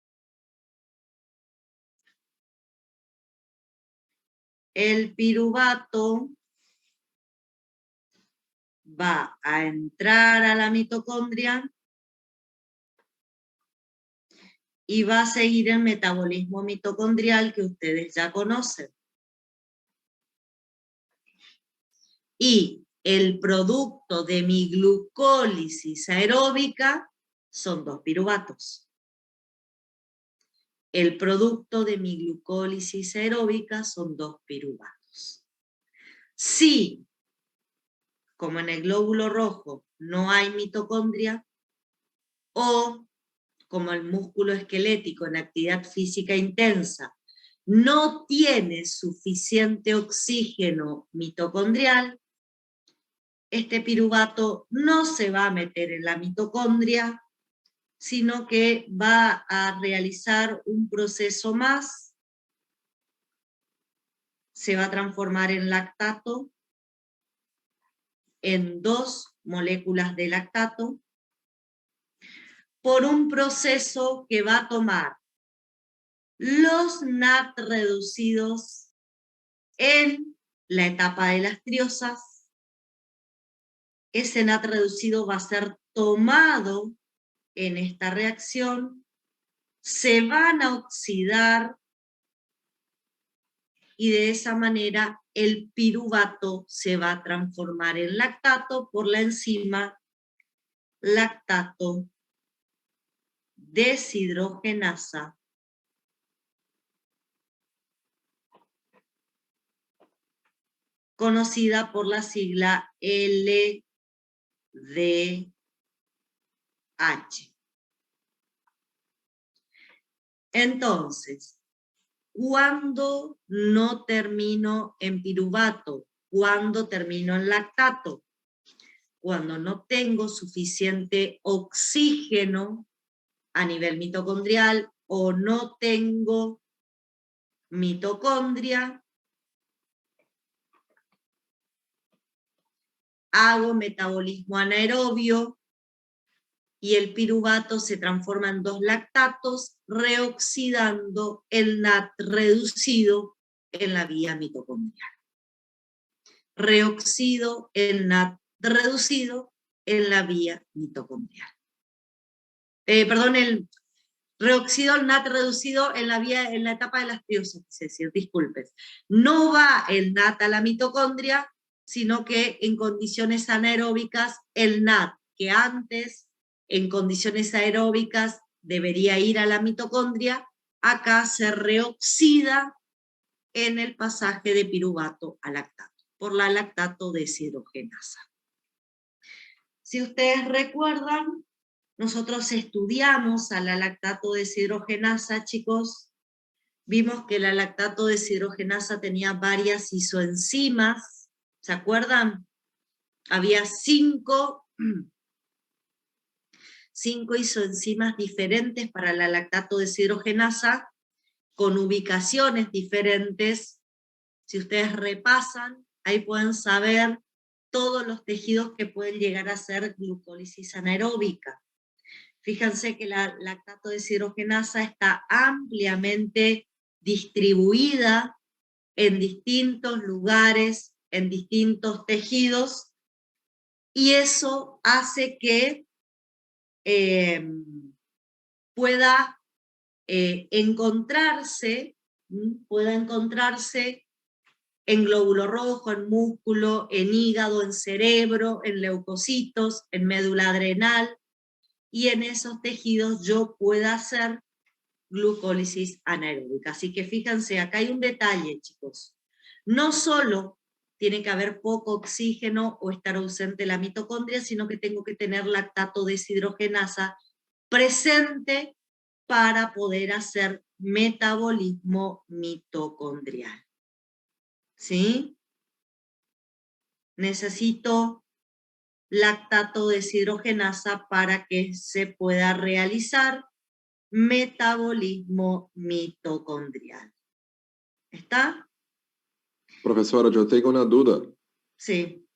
el piruvato va a entrar a la mitocondria y va a seguir el metabolismo mitocondrial que ustedes ya conocen. Y el producto de mi glucólisis aeróbica son 2 piruvatos. El producto de mi glucólisis aeróbica son 2 piruvatos. Si, como en el glóbulo rojo, no hay mitocondria, o como el músculo esquelético en actividad física intensa no tiene suficiente oxígeno mitocondrial, este piruvato no se va a meter en la mitocondria, sino que va a realizar un proceso más, se va a transformar en lactato, en 2 moléculas de lactato, por un proceso que va a tomar los NAT reducidos en la etapa de las triosas. Ese NAT reducido va a ser tomado en esta reacción, se van a oxidar y de esa manera el piruvato se va a transformar en lactato por la enzima lactato deshidrogenasa, conocida por la sigla LDH. Entonces, ¿cuándo no termino en piruvato? ¿Cuándo termino en lactato? Cuando no tengo suficiente oxígeno a nivel mitocondrial o no tengo mitocondria, hago metabolismo anaerobio y el piruvato se transforma en 2 lactatos, reoxidando el NAT reducido en la vía mitocondrial. Reoxido el NAT reducido en la vía mitocondrial. Reoxido el NAT reducido en la etapa de las triosas, es decir, disculpen. No va el NAT a la mitocondria, sino que en condiciones anaeróbicas, el NAT, que antes en condiciones aeróbicas debería ir a la mitocondria, acá se reoxida en el pasaje de piruvato a lactato, por la lactato deshidrogenasa. Si ustedes recuerdan, nosotros estudiamos a la lactato deshidrogenasa, chicos. Vimos que la lactato deshidrogenasa tenía varias isoenzimas. ¿Se acuerdan? Había 5 isoenzimas diferentes para la lactato deshidrogenasa, con ubicaciones diferentes. Si ustedes repasan, ahí pueden saber todos los tejidos que pueden llegar a ser glucólisis anaeróbica. Fíjense que la lactato deshidrogenasa está ampliamente distribuida en distintos lugares, en distintos tejidos, y eso hace que pueda encontrarse en glóbulo rojo, en músculo, en hígado, en cerebro, en leucocitos, en médula adrenal, y en esos tejidos yo pueda hacer glucólisis anaeróbica. Así que fíjense, acá hay un detalle, chicos. No solo tiene que haber poco oxígeno o estar ausente la mitocondria, sino que tengo que tener lactato deshidrogenasa presente para poder hacer metabolismo mitocondrial. ¿Sí? Necesito lactato deshidrogenasa para que se pueda realizar metabolismo mitocondrial. ¿Está? Professora, eu tenho uma dúvida. Sí.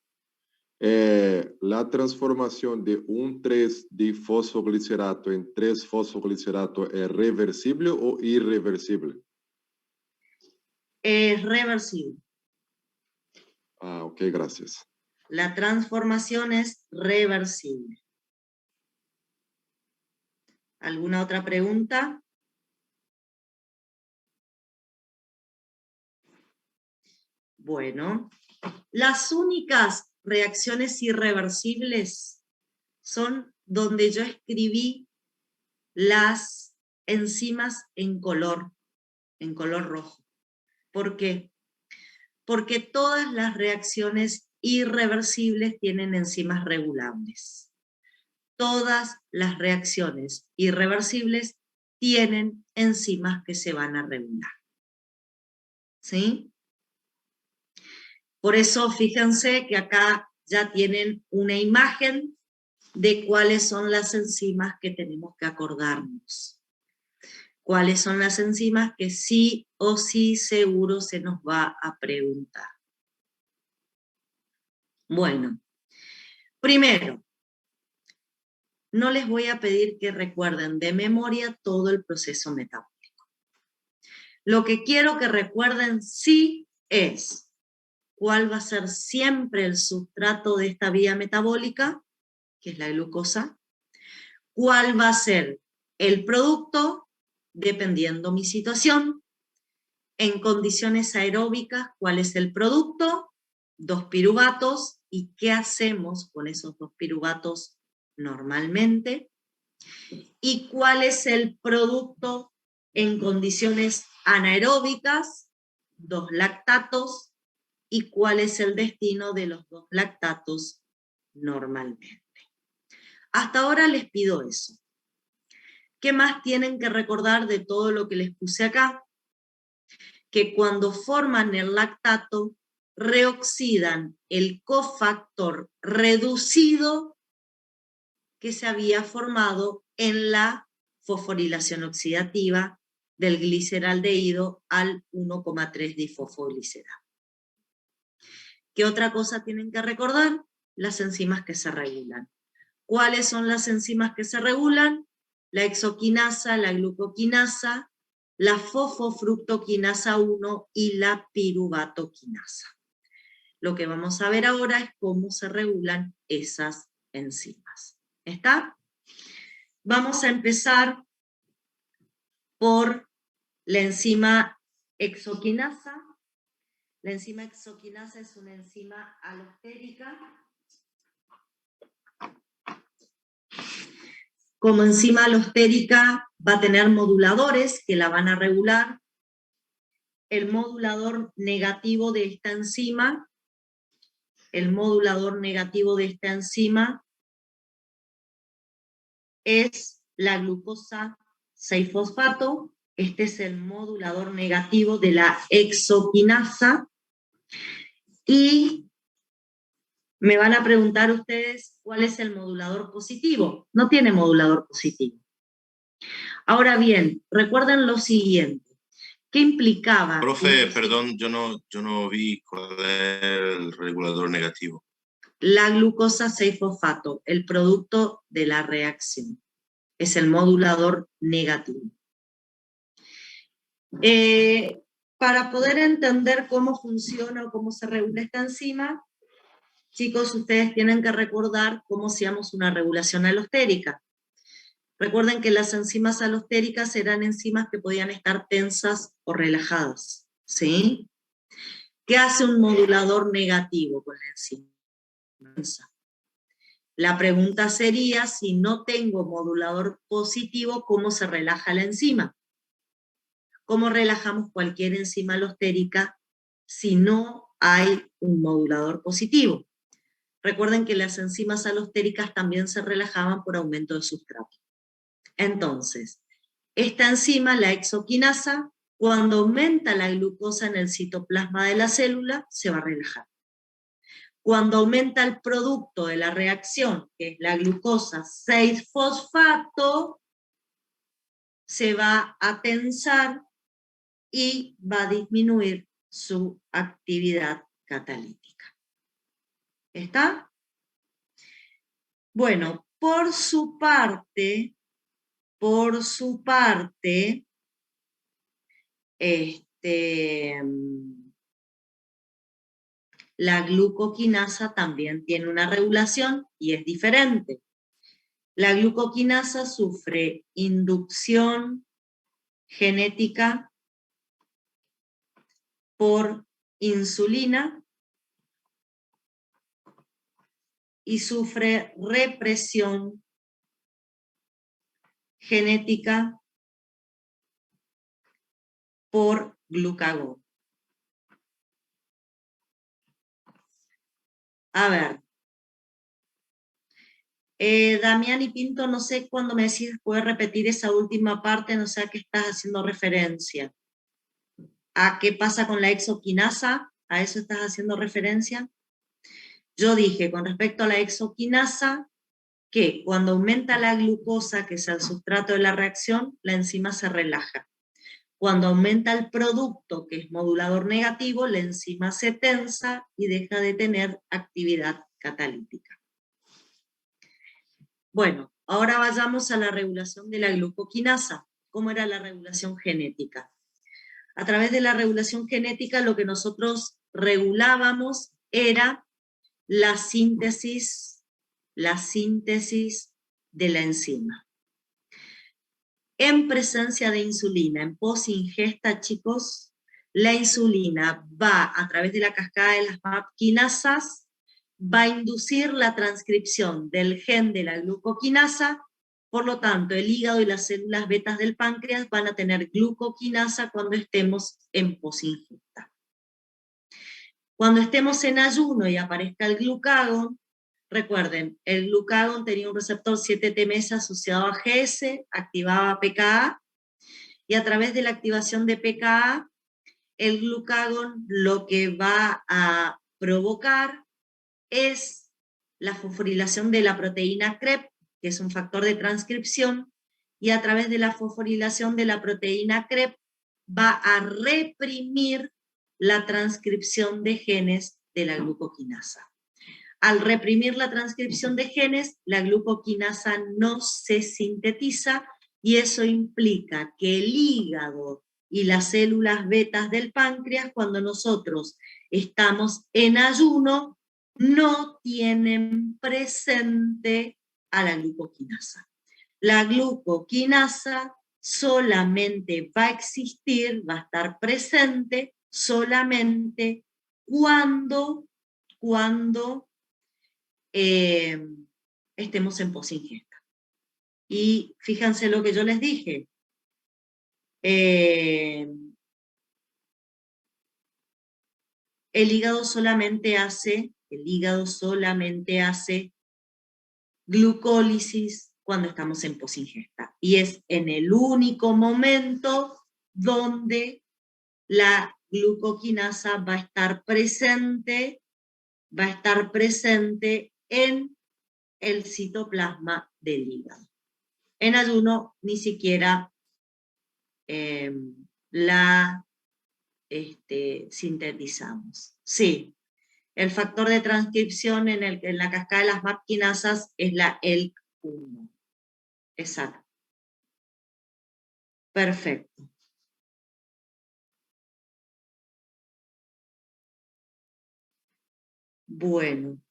La transformación de un 3-difosfoglicerato en 3-fosfoglicerato es reversible o irreversible? Es reversible. Ah, ok, gracias. La transformación es reversible. ¿Alguna otra pregunta? Bueno, las únicas reacciones irreversibles son donde yo escribí las enzimas en color rojo. ¿Por qué? Porque todas las reacciones irreversibles tienen enzimas regulables. Todas las reacciones irreversibles tienen enzimas que se van a regular. ¿Sí? Por eso, fíjense que acá ya tienen una imagen de cuáles son las enzimas que tenemos que acordarnos. Cuáles son las enzimas que sí o sí seguro se nos va a preguntar. Bueno, primero, no les voy a pedir que recuerden de memoria todo el proceso metabólico. Lo que quiero que recuerden sí es cuál va a ser siempre el sustrato de esta vía metabólica, que es la glucosa, cuál va a ser el producto, dependiendo mi situación, en condiciones aeróbicas, cuál es el producto, 2 piruvatos, y qué hacemos con esos 2 piruvatos normalmente, y cuál es el producto en condiciones anaeróbicas, 2 lactatos, y cuál es el destino de los 2 lactatos normalmente. Hasta ahora les pido eso. ¿Qué más tienen que recordar de todo lo que les puse acá? Que cuando forman el lactato, reoxidan el cofactor reducido que se había formado en la fosforilación oxidativa del gliceraldehído al 1,3 difosfoglicerato. ¿Qué otra cosa tienen que recordar? Las enzimas que se regulan. ¿Cuáles son las enzimas que se regulan? La hexoquinasa, la glucoquinasa, la fosfofructoquinasa 1 y la piruvatoquinasa. Lo que vamos a ver ahora es cómo se regulan esas enzimas. ¿Está? Vamos a empezar por la enzima hexoquinasa. La enzima hexoquinasa es una enzima alostérica. Como enzima alostérica va a tener moduladores que la van a regular. El modulador negativo de esta enzima, es la glucosa 6-fosfato. Este es el modulador negativo de la hexoquinasa. Y me van a preguntar ustedes cuál es el modulador positivo. No tiene modulador positivo. Ahora bien, recuerden lo siguiente. ¿Qué implicaba? Profe, perdón, yo no vi cuál era el regulador negativo. La glucosa 6-fosfato, el producto de la reacción. Es el modulador negativo. Para poder entender cómo funciona o cómo se regula esta enzima, chicos, ustedes tienen que recordar cómo hacíamos una regulación alostérica. Recuerden que las enzimas alostéricas eran enzimas que podían estar tensas o relajadas, ¿sí? ¿Qué hace un modulador negativo con la enzima? La pregunta sería, si no tengo modulador positivo, ¿cómo se relaja la enzima? ¿Cómo relajamos cualquier enzima alostérica si no hay un modulador positivo. Recuerden que las enzimas alostéricas también se relajaban por aumento de sustrato. Entonces, esta enzima, la exoquinasa, cuando aumenta la glucosa en el citoplasma de la célula, se va a relajar. Cuando aumenta el producto de la reacción, que es la glucosa 6-fosfato, se va a tensar y va a disminuir su actividad catalítica. ¿Está? Bueno, por su parte, la glucoquinasa también tiene una regulación y es diferente. La glucoquinasa sufre inducción genética por insulina y sufre represión genética por glucagón. A ver, Damián y Pinto, no sé cuándo me decís, ¿puedes repetir esa última parte? No sé a qué estás haciendo referencia. ¿A qué pasa con la exoquinasa? ¿A eso estás haciendo referencia? Yo dije, con respecto a la exoquinasa, que cuando aumenta la glucosa, que es el sustrato de la reacción, la enzima se relaja. Cuando aumenta el producto, que es modulador negativo, la enzima se tensa y deja de tener actividad catalítica. Bueno, ahora vayamos a la regulación de la glucoquinasa. ¿Cómo era la regulación genética? A través de la regulación genética lo que nosotros regulábamos era la síntesis de la enzima. En presencia de insulina, en posingesta, chicos, la insulina va a través de la cascada de las MAP quinasas, va a inducir la transcripción del gen de la glucoquinasa, por lo tanto el hígado y las células betas del páncreas van a tener glucoquinasa cuando estemos en posingesta. Cuando estemos en ayuno y aparezca el glucagón, recuerden, el glucagón tenía un receptor 7-TMS asociado a GS, activaba PKA, y a través de la activación de PKA, el glucagón lo que va a provocar es la fosforilación de la proteína CREP, que es un factor de transcripción, y a través de la fosforilación de la proteína CREP va a reprimir la transcripción de genes de la glucoquinasa. Al reprimir la transcripción de genes, la glucoquinasa no se sintetiza y eso implica que el hígado y las células betas del páncreas, cuando nosotros estamos en ayuno, no tienen presente a la glucoquinasa. La glucoquinasa solamente va a existir, va a estar presente solamente cuando estemos en posingesta. Y fíjense lo que yo les dije. El hígado solamente hace glucólisis cuando estamos en posingesta. Y es en el único momento donde la glucoquinasa va a estar presente en el citoplasma del hígado. En ayuno ni siquiera la sintetizamos. Sí, el factor de transcripción en la cascada de las MAP quinasas es la ELK1. Exacto. Perfecto. Bueno.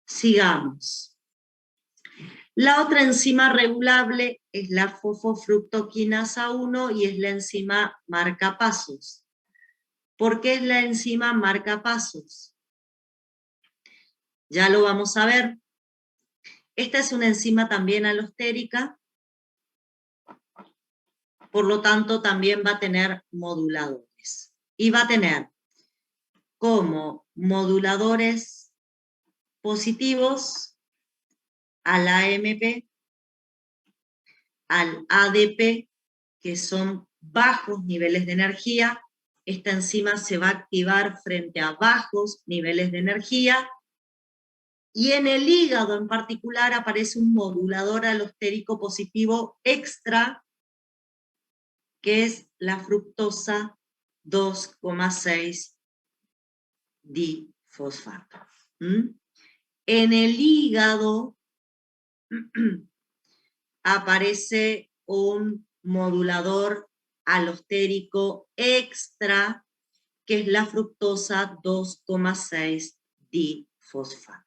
Sigamos. La otra enzima regulable es la fosfofructoquinasa 1 y es la enzima marcapasos. ¿Por qué es la enzima marcapasos? Ya lo vamos a ver. Esta es una enzima también alostérica. por lo tanto también va a tener moduladores. Y va a tener como moduladores positivos al AMP, al ADP, que son bajos niveles de energía. Esta enzima se va a activar frente a bajos niveles de energía, y en el hígado en particular aparece un modulador alostérico positivo extra, que es la fructosa 2,6 difosfato. En el hígado aparece un modulador alostérico extra, que es la fructosa 2,6 difosfato.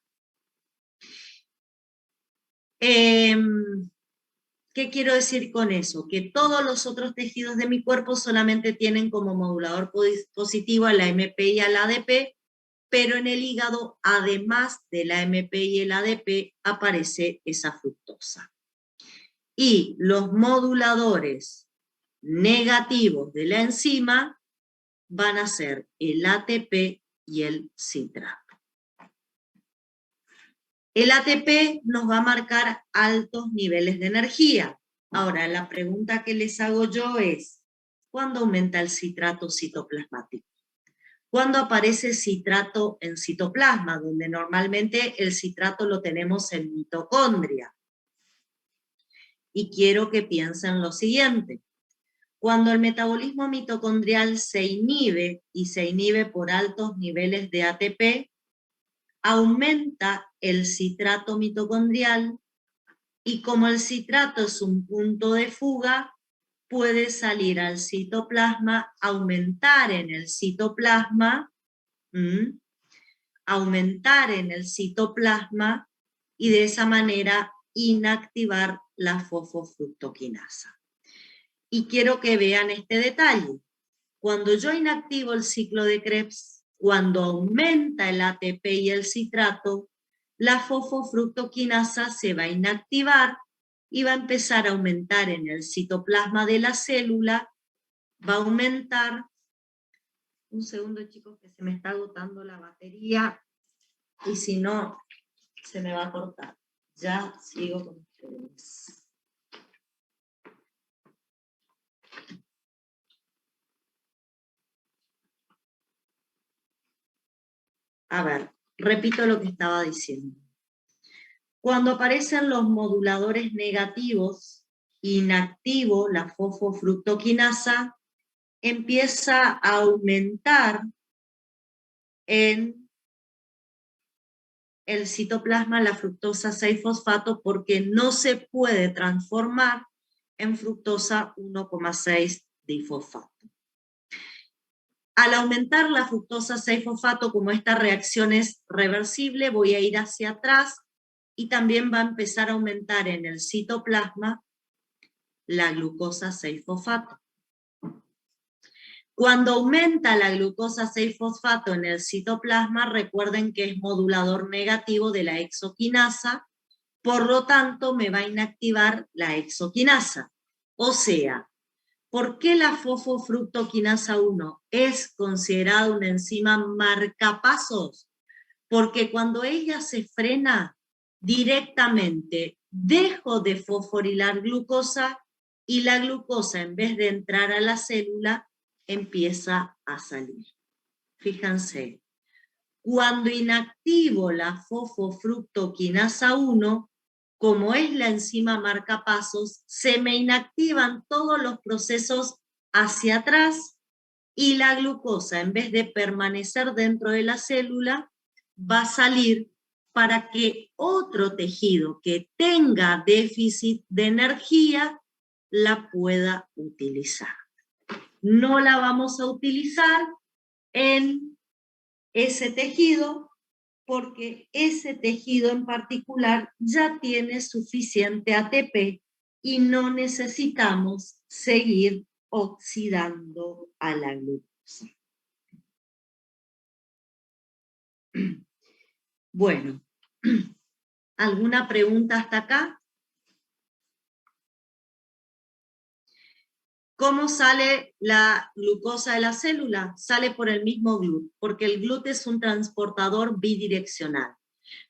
¿Qué quiero decir con eso? Que todos los otros tejidos de mi cuerpo solamente tienen como modulador positivo a la AMP y al ADP, pero en el hígado, además de la AMP y el ADP, aparece esa fructosa. Y los moduladores negativos de la enzima van a ser el ATP y el citrato. El ATP nos va a marcar altos niveles de energía. Ahora, la pregunta que les hago yo es, ¿cuándo aumenta el citrato citoplasmático? ¿Cuándo aparece citrato en citoplasma? Donde normalmente el citrato lo tenemos en mitocondria. Y quiero que piensen lo siguiente. Cuando el metabolismo mitocondrial se inhibe, y se inhibe por altos niveles de ATP, aumenta el citrato mitocondrial, y como el citrato es un punto de fuga, puede salir al citoplasma, aumentar en el citoplasma, y de esa manera inactivar la fosfofructoquinasa. Y quiero que vean este detalle. Cuando yo inactivo el ciclo de Krebs, cuando aumenta el ATP y el citrato, la fosfofructoquinasa se va a inactivar y va a empezar a aumentar en el citoplasma de la célula, va a aumentar. Un segundo, chicos, que se me está agotando la batería, y si no, se me va a cortar. Ya sigo con ustedes. A ver, repito lo que estaba diciendo. Cuando aparecen los moduladores negativos, inactivo la fosfofructoquinasa, empieza a aumentar en el citoplasma la fructosa 6-fosfato, porque no se puede transformar en fructosa 1,6 difosfato. Al aumentar la fructosa 6-fosfato, como esta reacción es reversible, voy a ir hacia atrás, y también va a empezar a aumentar en el citoplasma la glucosa 6-fosfato. Cuando aumenta la glucosa 6-fosfato en el citoplasma, recuerden que es modulador negativo de la exoquinasa, por lo tanto me va a inactivar la exoquinasa. O sea, ¿por qué la fosfofructoquinasa 1 es considerada una enzima marcapasos? Porque cuando ella se frena, directamente dejo de fosforilar glucosa, y la glucosa, en vez de entrar a la célula, empieza a salir. Fíjense, cuando inactivo la fosfofructoquinasa 1, como es la enzima marcapasos, se me inactivan todos los procesos hacia atrás, y la glucosa, en vez de permanecer dentro de la célula, va a salir para que otro tejido que tenga déficit de energía la pueda utilizar. No la vamos a utilizar en ese tejido, porque ese tejido en particular ya tiene suficiente ATP y no necesitamos seguir oxidando a la glucosa. Bueno, ¿alguna pregunta hasta acá? ¿Cómo sale la glucosa de la célula? Sale por el mismo GLUT, porque el GLUT es un transportador bidireccional.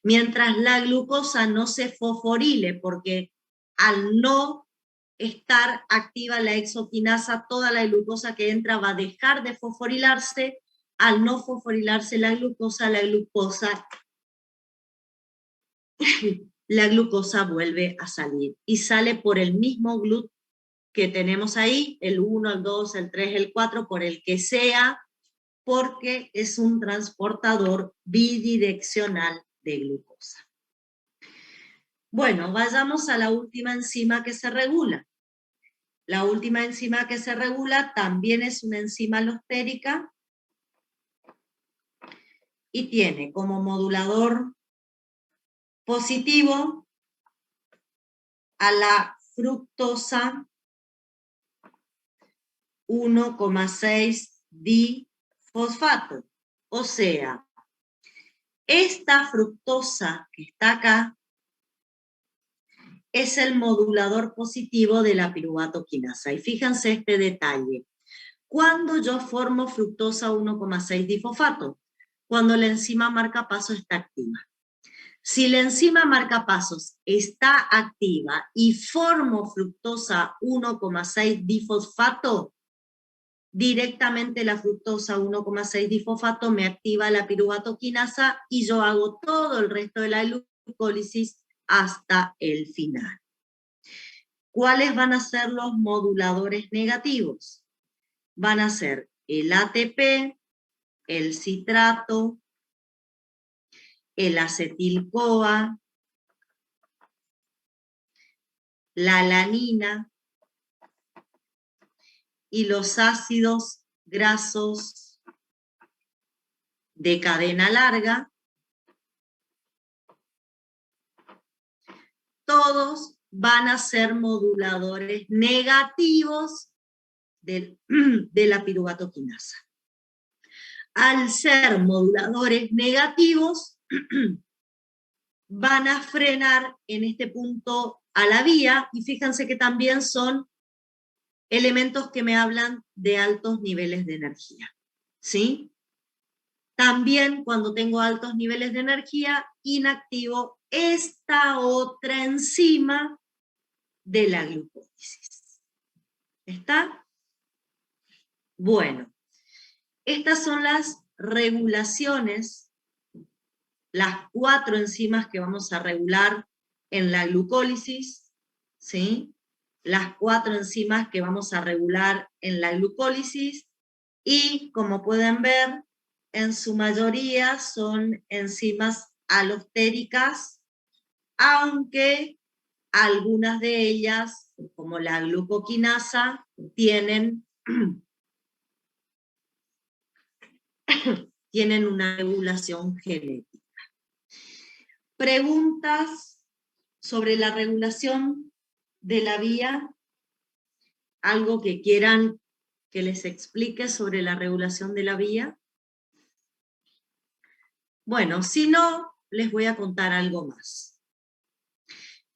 Mientras la glucosa no se fosforile, porque al no estar activa la exoquinasa, toda la glucosa que entra va a dejar de fosforilarse. Al no fosforilarse la glucosa vuelve a salir y sale por el mismo GLUT que tenemos ahí, el 1, el 2, el 3, el 4, por el que sea, porque es un transportador bidireccional de glucosa. Bueno, vayamos a la última enzima que se regula. La última enzima que se regula también es una enzima alostérica y tiene como modulador positivo a la fructosa 1,6 difosfato. O sea, esta fructosa que está acá es el modulador positivo de la piruvato quinasa. Y fíjense este detalle. ¿Cuándo yo formo fructosa 1,6 difosfato? Cuando la enzima marcapasos está activa. Si la enzima marcapasos está activa y formo fructosa 1,6 difosfato, directamente la fructosa 1,6 difosfato me activa la piruvato quinasa y yo hago todo el resto de la glucólisis hasta el final. ¿Cuáles van a ser los moduladores negativos? Van a ser el ATP, el citrato, el acetil-CoA, la alanina y los ácidos grasos de cadena larga. Todos van a ser moduladores negativos de la piruvato quinasa. Al ser moduladores negativos, van a frenar en este punto a la vía, y fíjense que también son elementos que me hablan de altos niveles de energía, ¿sí? También cuando tengo altos niveles de energía, inactivo esta otra enzima de la glucólisis. ¿Está? Bueno, estas son las regulaciones, las 4 enzimas que vamos a regular en la glucólisis, ¿sí? Las 4 enzimas que vamos a regular en la glucólisis, y como pueden ver, en su mayoría son enzimas alostéricas, aunque algunas de ellas, como la glucoquinasa, tienen una regulación genética. ¿Preguntas sobre la regulación de la vía? ¿Algo que quieran que les explique sobre la regulación de la vía? Bueno, si no, les voy a contar algo más.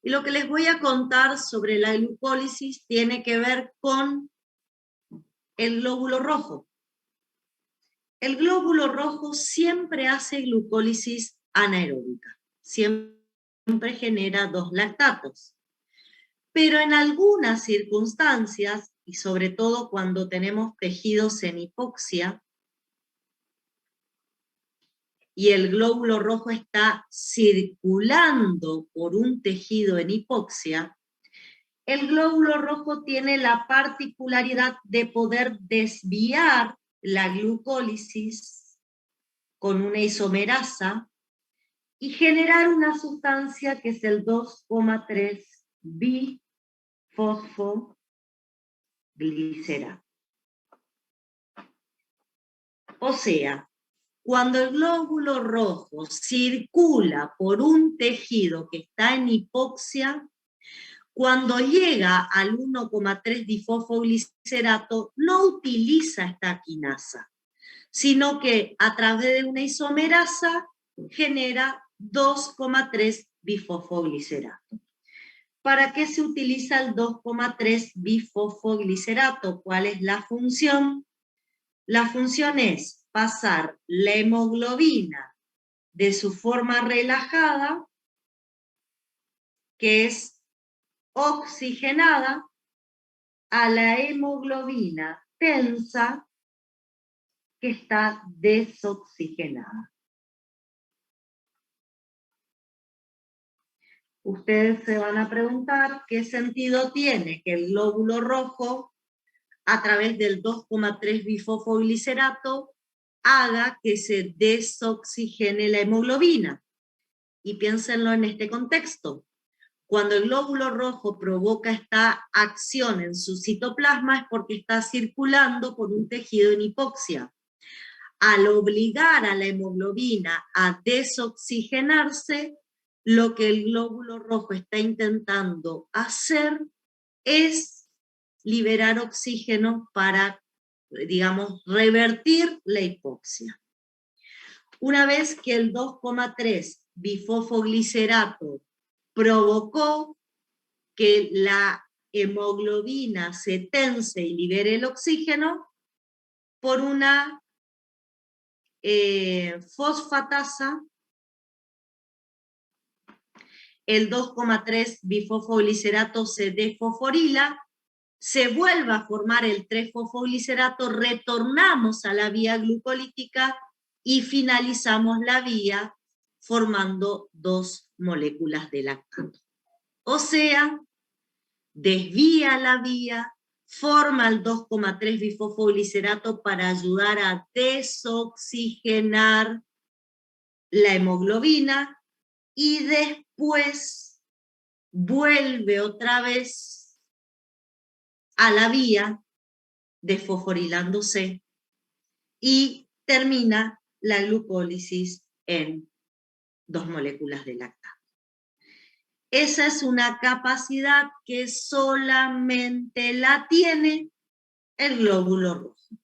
Y lo que les voy a contar sobre la glucólisis tiene que ver con el glóbulo rojo. El glóbulo rojo siempre hace glucólisis anaeróbica, siempre genera 2 lactatos. Pero en algunas circunstancias, y sobre todo cuando tenemos tejidos en hipoxia, y el glóbulo rojo está circulando por un tejido en hipoxia, el glóbulo rojo tiene la particularidad de poder desviar la glucólisis con una isomerasa y generar una sustancia que es el 2,3 bifosfoglicerato. O sea, cuando el glóbulo rojo circula por un tejido que está en hipoxia, cuando llega al 1,3 difosfoglicerato, no utiliza esta quinasa, sino que a través de una isomerasa genera 2,3 bifosfoglicerato. ¿Para qué se utiliza el 2,3 bifosfoglicerato? ¿Cuál es la función? La función es pasar la hemoglobina de su forma relajada, que es oxigenada, a la hemoglobina tensa, que está desoxigenada. Ustedes se van a preguntar qué sentido tiene que el glóbulo rojo, a través del 2,3 bifosfoglicerato, haga que se desoxigene la hemoglobina. Y piénsenlo en este contexto. Cuando el glóbulo rojo provoca esta acción en su citoplasma es porque está circulando por un tejido en hipoxia. Al obligar a la hemoglobina a desoxigenarse, lo que el glóbulo rojo está intentando hacer es liberar oxígeno para, digamos, revertir la hipoxia. Una vez que el 2,3 bifosfoglicerato provocó que la hemoglobina se tense y libere el oxígeno, por una fosfatasa, el 2,3 bifosfoglicerato se desfosforila, se vuelve a formar el 3-fosfoglicerato, retornamos a la vía glucolítica y finalizamos la vía formando 2 moléculas de lactato. O sea, desvía la vía, forma el 2,3 bifosfoglicerato para ayudar a desoxigenar la hemoglobina y después vuelve otra vez a la vía desfosforilándose y termina la glucólisis en 2 moléculas de lactato. Esa es una capacidad que solamente la tiene el glóbulo rojo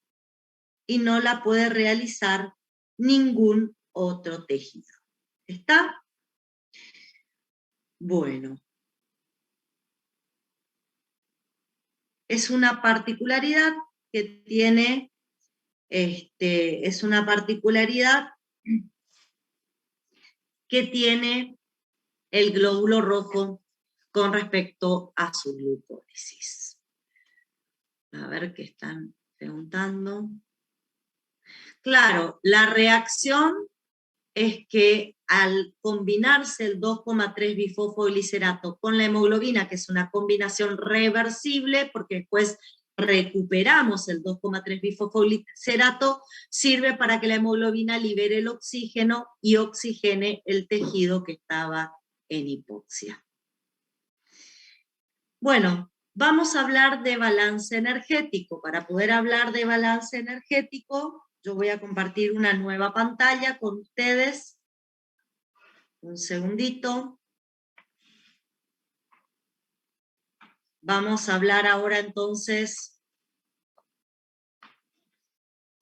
y no la puede realizar ningún otro tejido. ¿Está? Bueno. Es una particularidad que tiene, es una particularidad que tiene el glóbulo rojo con respecto a su glucólisis. A ver qué están preguntando. Claro, la reacción es que al combinarse el 2,3 bifosfoglicerato con la hemoglobina, que es una combinación reversible, porque después recuperamos el 2,3 bifosfoglicerato, sirve para que la hemoglobina libere el oxígeno y oxigene el tejido que estaba en hipoxia. Bueno, vamos a hablar de balance energético. Para poder hablar de balance energético, yo voy a compartir una nueva pantalla con ustedes. Un segundito. Vamos a hablar ahora entonces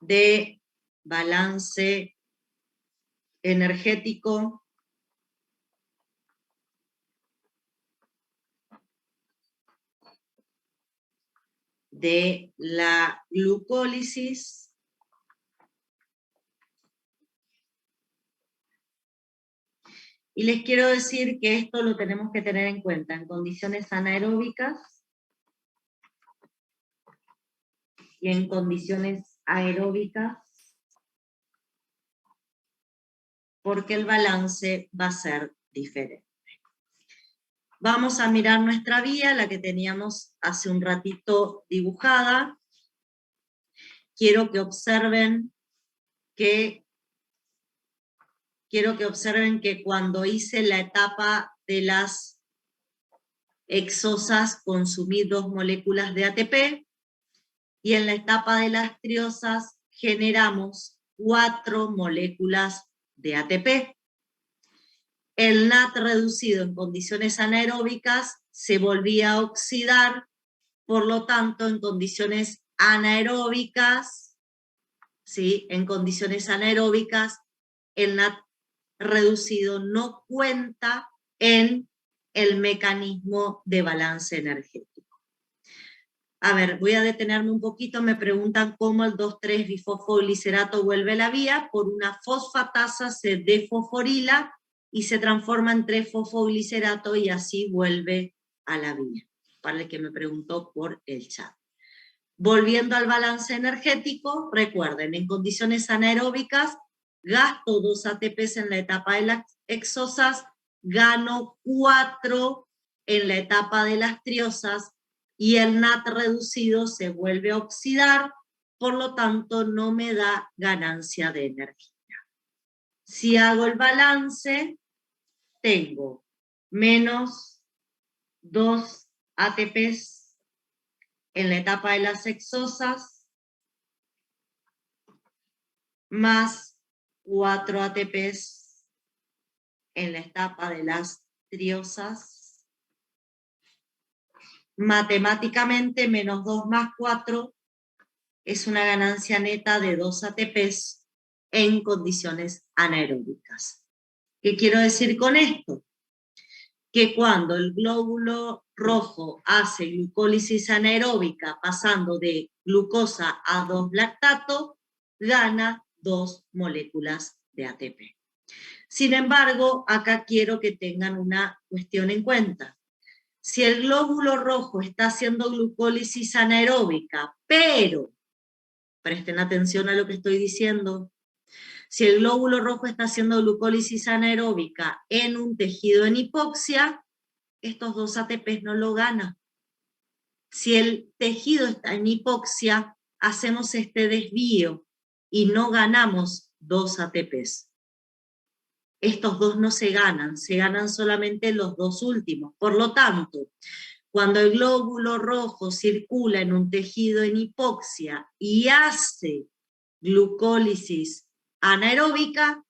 de balance energético. De la glucólisis. Y les quiero decir que esto lo tenemos que tener en cuenta en condiciones anaeróbicas y en condiciones aeróbicas, porque el balance va a ser diferente. Vamos a mirar nuestra vía, la que teníamos hace un ratito dibujada. Quiero que observen que cuando hice la etapa de las hexosas consumí 2 moléculas de ATP, y en la etapa de las triosas generamos 4 moléculas de ATP. El NAT reducido en condiciones anaeróbicas se volvía a oxidar, por lo tanto en condiciones anaeróbicas, ¿sí? En condiciones anaeróbicas el NAT reducido no cuenta en el mecanismo de balance energético. A ver, voy a detenerme un poquito, me preguntan cómo el 2,3-bifosfoglicerato vuelve a la vía. Por una fosfatasa se defosforila y se transforma en 3-fosfoglicerato y así vuelve a la vía, para el que me preguntó por el chat. Volviendo al balance energético, recuerden, en condiciones anaeróbicas, gasto 2 ATPs en la etapa de las exosas, gano 4 en la etapa de las triosas, y el NAT reducido se vuelve a oxidar, por lo tanto no me da ganancia de energía. Si hago el balance, tengo menos 2 ATPs en la etapa de las exosas, más 4 ATPs en la etapa de las triosas. Matemáticamente, menos 2 más 4 es una ganancia neta de 2 ATPs en condiciones anaeróbicas. ¿Qué quiero decir con esto? Que cuando el glóbulo rojo hace glucólisis anaeróbica pasando de glucosa a 2-lactato, gana 2 moléculas de ATP. Sin embargo, acá quiero que tengan una cuestión en cuenta. Si el glóbulo rojo está haciendo glucólisis anaeróbica, pero, presten atención a lo que estoy diciendo, si el glóbulo rojo está haciendo glucólisis anaeróbica en un tejido en hipoxia, estos 2 ATPs no lo ganan. Si el tejido está en hipoxia, hacemos este desvío y no ganamos 2 ATPs. Estos 2 no se ganan solamente los 2 últimos. Por lo tanto, cuando el glóbulo rojo circula en un tejido en hipoxia y hace glucólisis anaeróbica,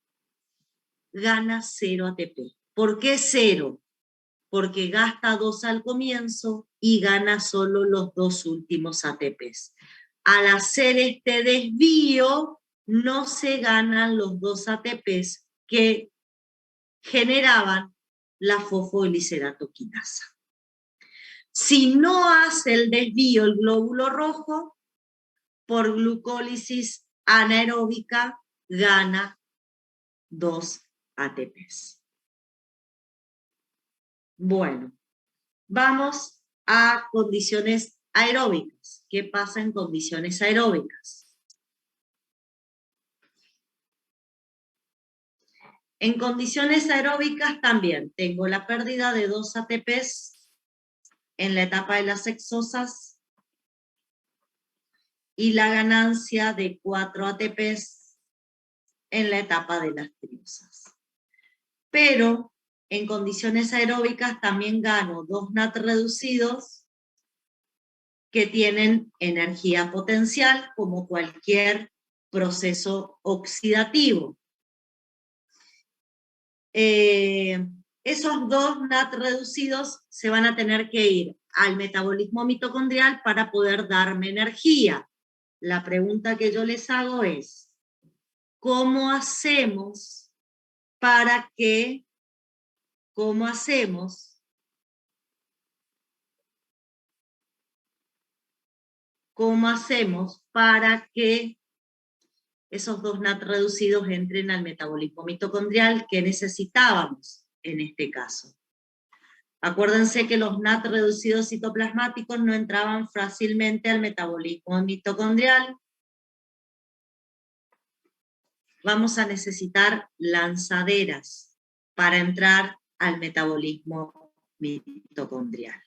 gana 0 ATP. ¿Por qué 0? Porque gasta 2 al comienzo y gana solo los 2 últimos ATPs. Al hacer este desvío, no se ganan los 2 ATPs que generaban la fosfoglicerato quinasa. Si no hace el desvío el glóbulo rojo, por glucólisis anaeróbica gana 2 ATPs. Bueno, vamos a condiciones aeróbicas. ¿Qué pasa en condiciones aeróbicas? En condiciones aeróbicas también tengo la pérdida de 2 ATPs en la etapa de las exosas y la ganancia de 4 ATPs en la etapa de las triosas. Pero en condiciones aeróbicas también gano 2 NAT reducidos que tienen energía potencial como cualquier proceso oxidativo. Esos 2 NAT reducidos se van a tener que ir al metabolismo mitocondrial para poder darme energía. La pregunta que yo les hago es, ¿cómo hacemos para que esos 2 NAT reducidos entren al metabolismo mitocondrial que necesitábamos en este caso? Acuérdense que los NAT reducidos citoplasmáticos no entraban fácilmente al metabolismo mitocondrial. Vamos a necesitar lanzaderas para entrar al metabolismo mitocondrial.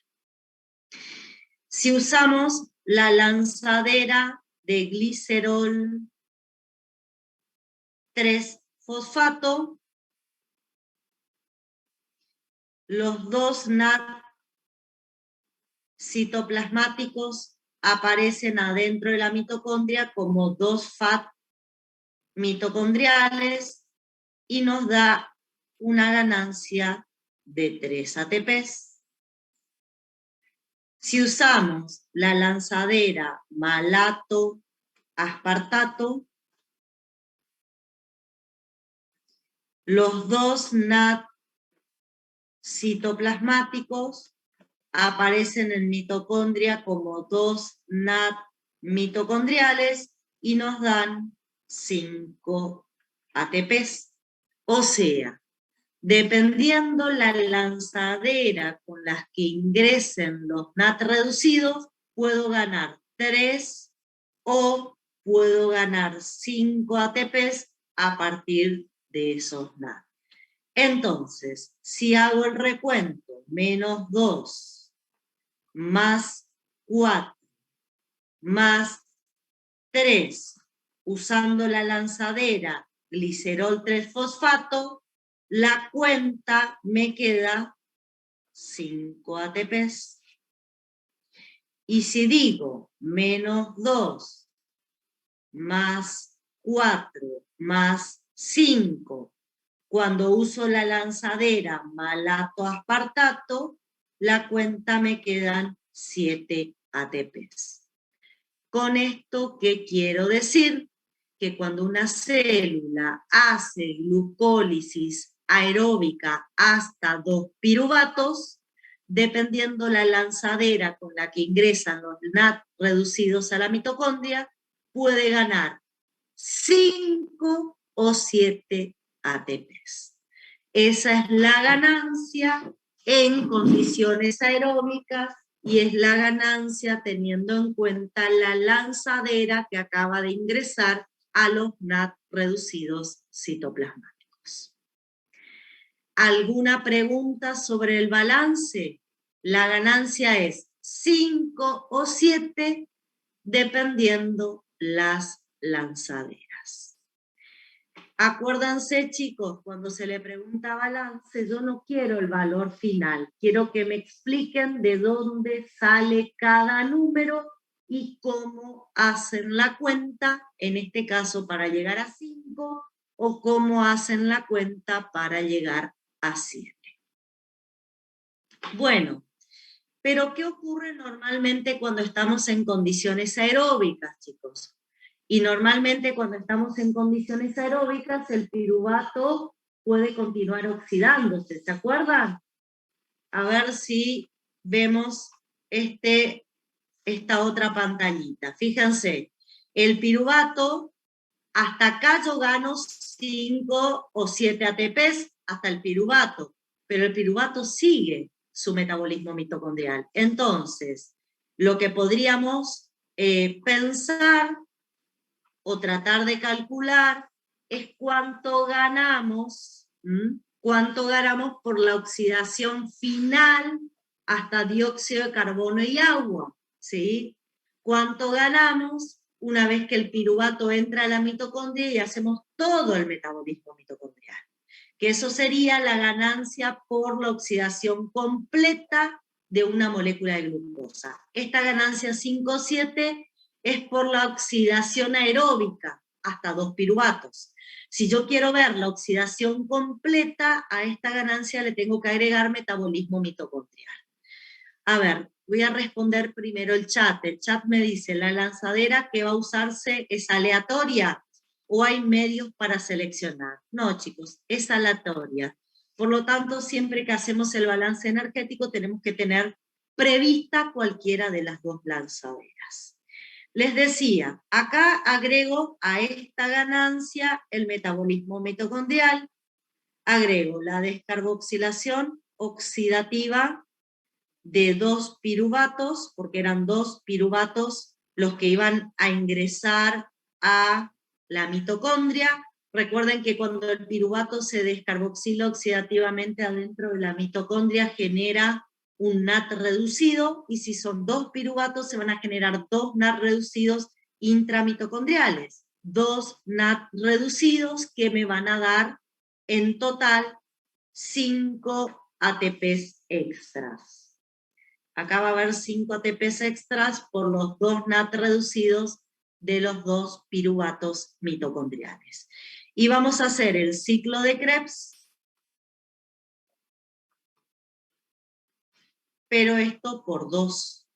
Si usamos la lanzadera de glicerol 3-fosfato, los 2 NAT citoplasmáticos aparecen adentro de la mitocondria como 2 FAT mitocondriales y nos da una ganancia de 3 ATPs. Si usamos la lanzadera malato-aspartato, los 2 NAT citoplasmáticos aparecen en mitocondria como 2 NAT mitocondriales y nos dan 5 ATPs. O sea, dependiendo la lanzadera con las que ingresen los NAT reducidos, puedo ganar 3 o puedo ganar 5 ATPs a partir de esos NAT. Entonces, si hago el recuento, menos 2, más 4, más 3, usando la lanzadera glicerol 3-fosfato, la cuenta me queda 5 ATPs. Y si digo menos 2, más 4, más 5, cuando uso la lanzadera malato-aspartato, la cuenta me quedan 7 ATPs. Con esto, ¿qué quiero decir? Que cuando una célula hace glucólisis aeróbica hasta 2 piruvatos, dependiendo la lanzadera con la que ingresan los NAT reducidos a la mitocondria, puede ganar 5 o 7 ATPs. Esa es la ganancia en condiciones aeróbicas y es la ganancia teniendo en cuenta la lanzadera que acaba de ingresar a los NAT reducidos citoplasmáticos. ¿Alguna pregunta sobre el balance? La ganancia es 5 o 7 dependiendo las lanzaderas. Acuérdense, chicos, cuando se le pregunta balance, yo no quiero el valor final, quiero que me expliquen de dónde sale cada número y cómo hacen la cuenta, en este caso para llegar a 5, o cómo hacen la cuenta para llegar a 7. Bueno, pero ¿qué ocurre normalmente cuando estamos en condiciones aeróbicas, chicos? Y normalmente cuando estamos en condiciones aeróbicas, el piruvato puede continuar oxidándose, ¿se acuerdan? A ver si vemos esta otra pantallita. Fíjense, el piruvato, hasta acá yo gano 5 o 7 ATPs hasta el piruvato, pero el piruvato sigue su metabolismo mitocondrial. Entonces, lo que podríamos pensar o tratar de calcular es cuánto ganamos por la oxidación final hasta dióxido de carbono y agua, ¿sí? ¿Cuánto ganamos una vez que el piruvato entra a la mitocondria y hacemos todo el metabolismo mitocondrial? Que eso sería la ganancia por la oxidación completa de una molécula de glucosa. Esta ganancia 5,7 es por la oxidación aeróbica, hasta 2 piruvatos. Si yo quiero ver la oxidación completa, a esta ganancia le tengo que agregar metabolismo mitocondrial. A ver, voy a responder primero el chat. El chat me dice, ¿la lanzadera que va a usarse es aleatoria o hay medios para seleccionar? No, chicos, es aleatoria. Por lo tanto, siempre que hacemos el balance energético tenemos que tener prevista cualquiera de las dos lanzaderas. Les decía, acá agrego a esta ganancia el metabolismo mitocondrial, agrego la descarboxilación oxidativa de 2 piruvatos, porque eran 2 piruvatos los que iban a ingresar a la mitocondria. Recuerden que cuando el piruvato se descarboxila oxidativamente adentro de la mitocondria genera un NAT reducido, y si son 2 piruvatos se van a generar 2 NAT reducidos intramitocondriales. 2 NAT reducidos que me van a dar en total 5 ATPs extras. Acá va a haber 5 ATPs extras por los 2 NAT reducidos de los 2 piruvatos mitocondriales. Y vamos a hacer el ciclo de Krebs, pero esto por 2.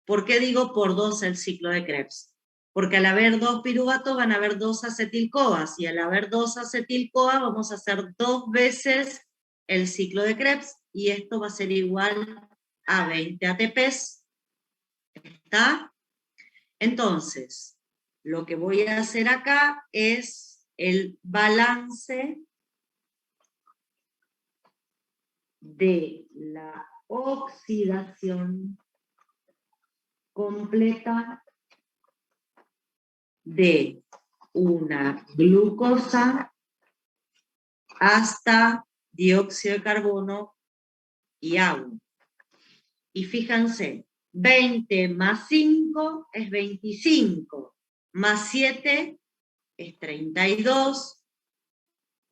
¿Por qué digo por 2 el ciclo de Krebs? Porque al haber 2 piruvatos van a haber 2 acetil-CoAs, y al haber 2 acetil-CoA vamos a hacer 2 veces el ciclo de Krebs, y esto va a ser igual a 20 ATPs. ¿Está? Entonces, lo que voy a hacer acá es el balance de la oxidación completa de una glucosa hasta dióxido de carbono y agua. Y fíjense, 20 más 5 es 25, más 7 es 32,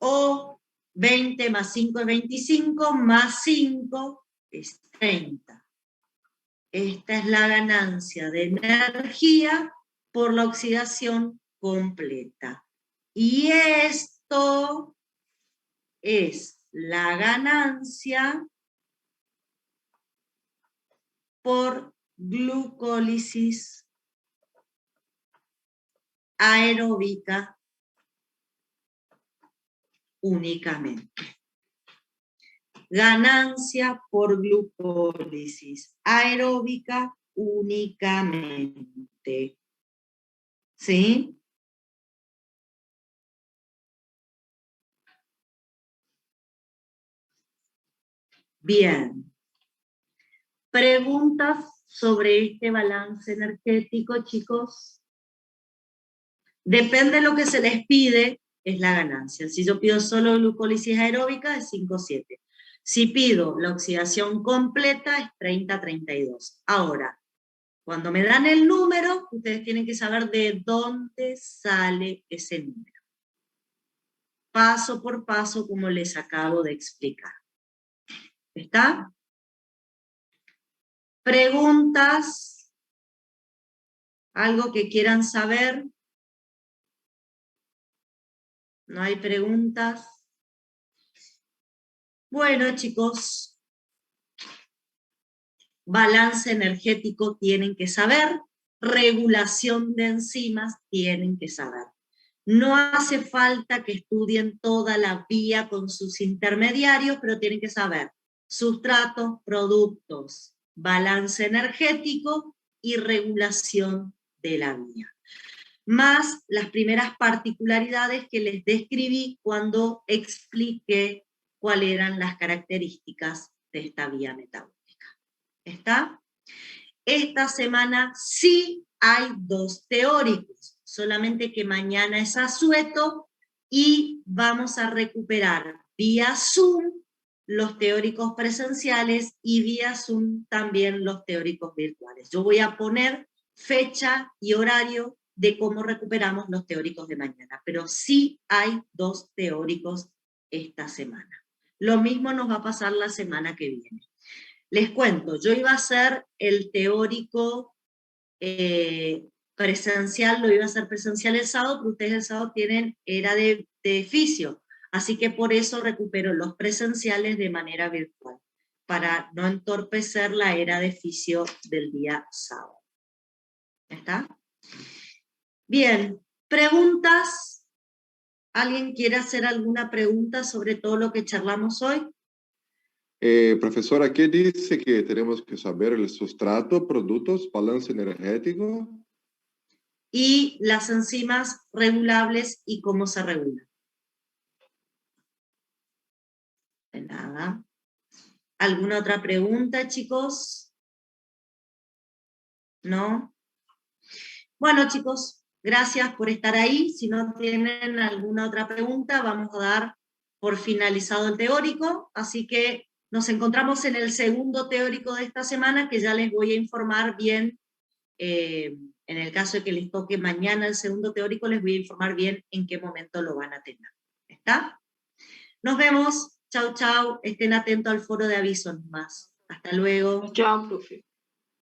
o 20 más 5 es 25, más 5 es 30. Esta es la ganancia de energía por la oxidación completa. Y esto es la ganancia por glucólisis aeróbica únicamente. Ganancia por glucólisis aeróbica únicamente. ¿Sí? Bien. ¿Preguntas sobre este balance energético, chicos? Depende de lo que se les pide, es la ganancia. Si yo pido solo glucólisis aeróbica, es 5,7. Si pido la oxidación completa, es 30,32. Ahora, cuando me dan el número, ustedes tienen que saber de dónde sale ese número. Paso por paso, como les acabo de explicar. ¿Está? ¿Preguntas? ¿Algo que quieran saber? ¿No hay preguntas? Bueno, chicos, balance energético tienen que saber, regulación de enzimas tienen que saber. No hace falta que estudien toda la vía con sus intermediarios, pero tienen que saber sustratos, productos, balance energético y regulación de la vía. Más las primeras particularidades que les describí cuando expliqué cuáles eran las características de esta vía metabólica. ¿Está? Esta semana sí hay 2 teóricos, solamente que mañana es asueto y vamos a recuperar vía Zoom los teóricos presenciales y vía Zoom también los teóricos virtuales. Yo voy a poner fecha y horario de cómo recuperamos los teóricos de mañana, pero sí hay 2 teóricos esta semana. Lo mismo nos va a pasar la semana que viene. Les cuento, yo iba a hacer el teórico presencial, lo iba a hacer presencial el sábado, pero ustedes el sábado tienen era de fisio, así que por eso recupero los presenciales de manera virtual, para no entorpecer la era de fisio del día sábado. ¿Está? Bien, ¿preguntas? ¿Alguien quiere hacer alguna pregunta sobre todo lo que charlamos hoy? Profesora, ¿qué dice que tenemos que saber el sustrato, productos, balance energético? Y las enzimas regulables y cómo se regulan. De nada. ¿Alguna otra pregunta, chicos? ¿No? Bueno, chicos, gracias por estar ahí. Si no tienen alguna otra pregunta, vamos a dar por finalizado el teórico. Así que nos encontramos en el segundo teórico de esta semana, que ya les voy a informar bien. En el caso de que les toque mañana el segundo teórico, les voy a informar bien en qué momento lo van a tener. ¿Está? Nos vemos. Chau, chau. Estén atentos al foro de avisos más. Hasta luego. Chao, profe.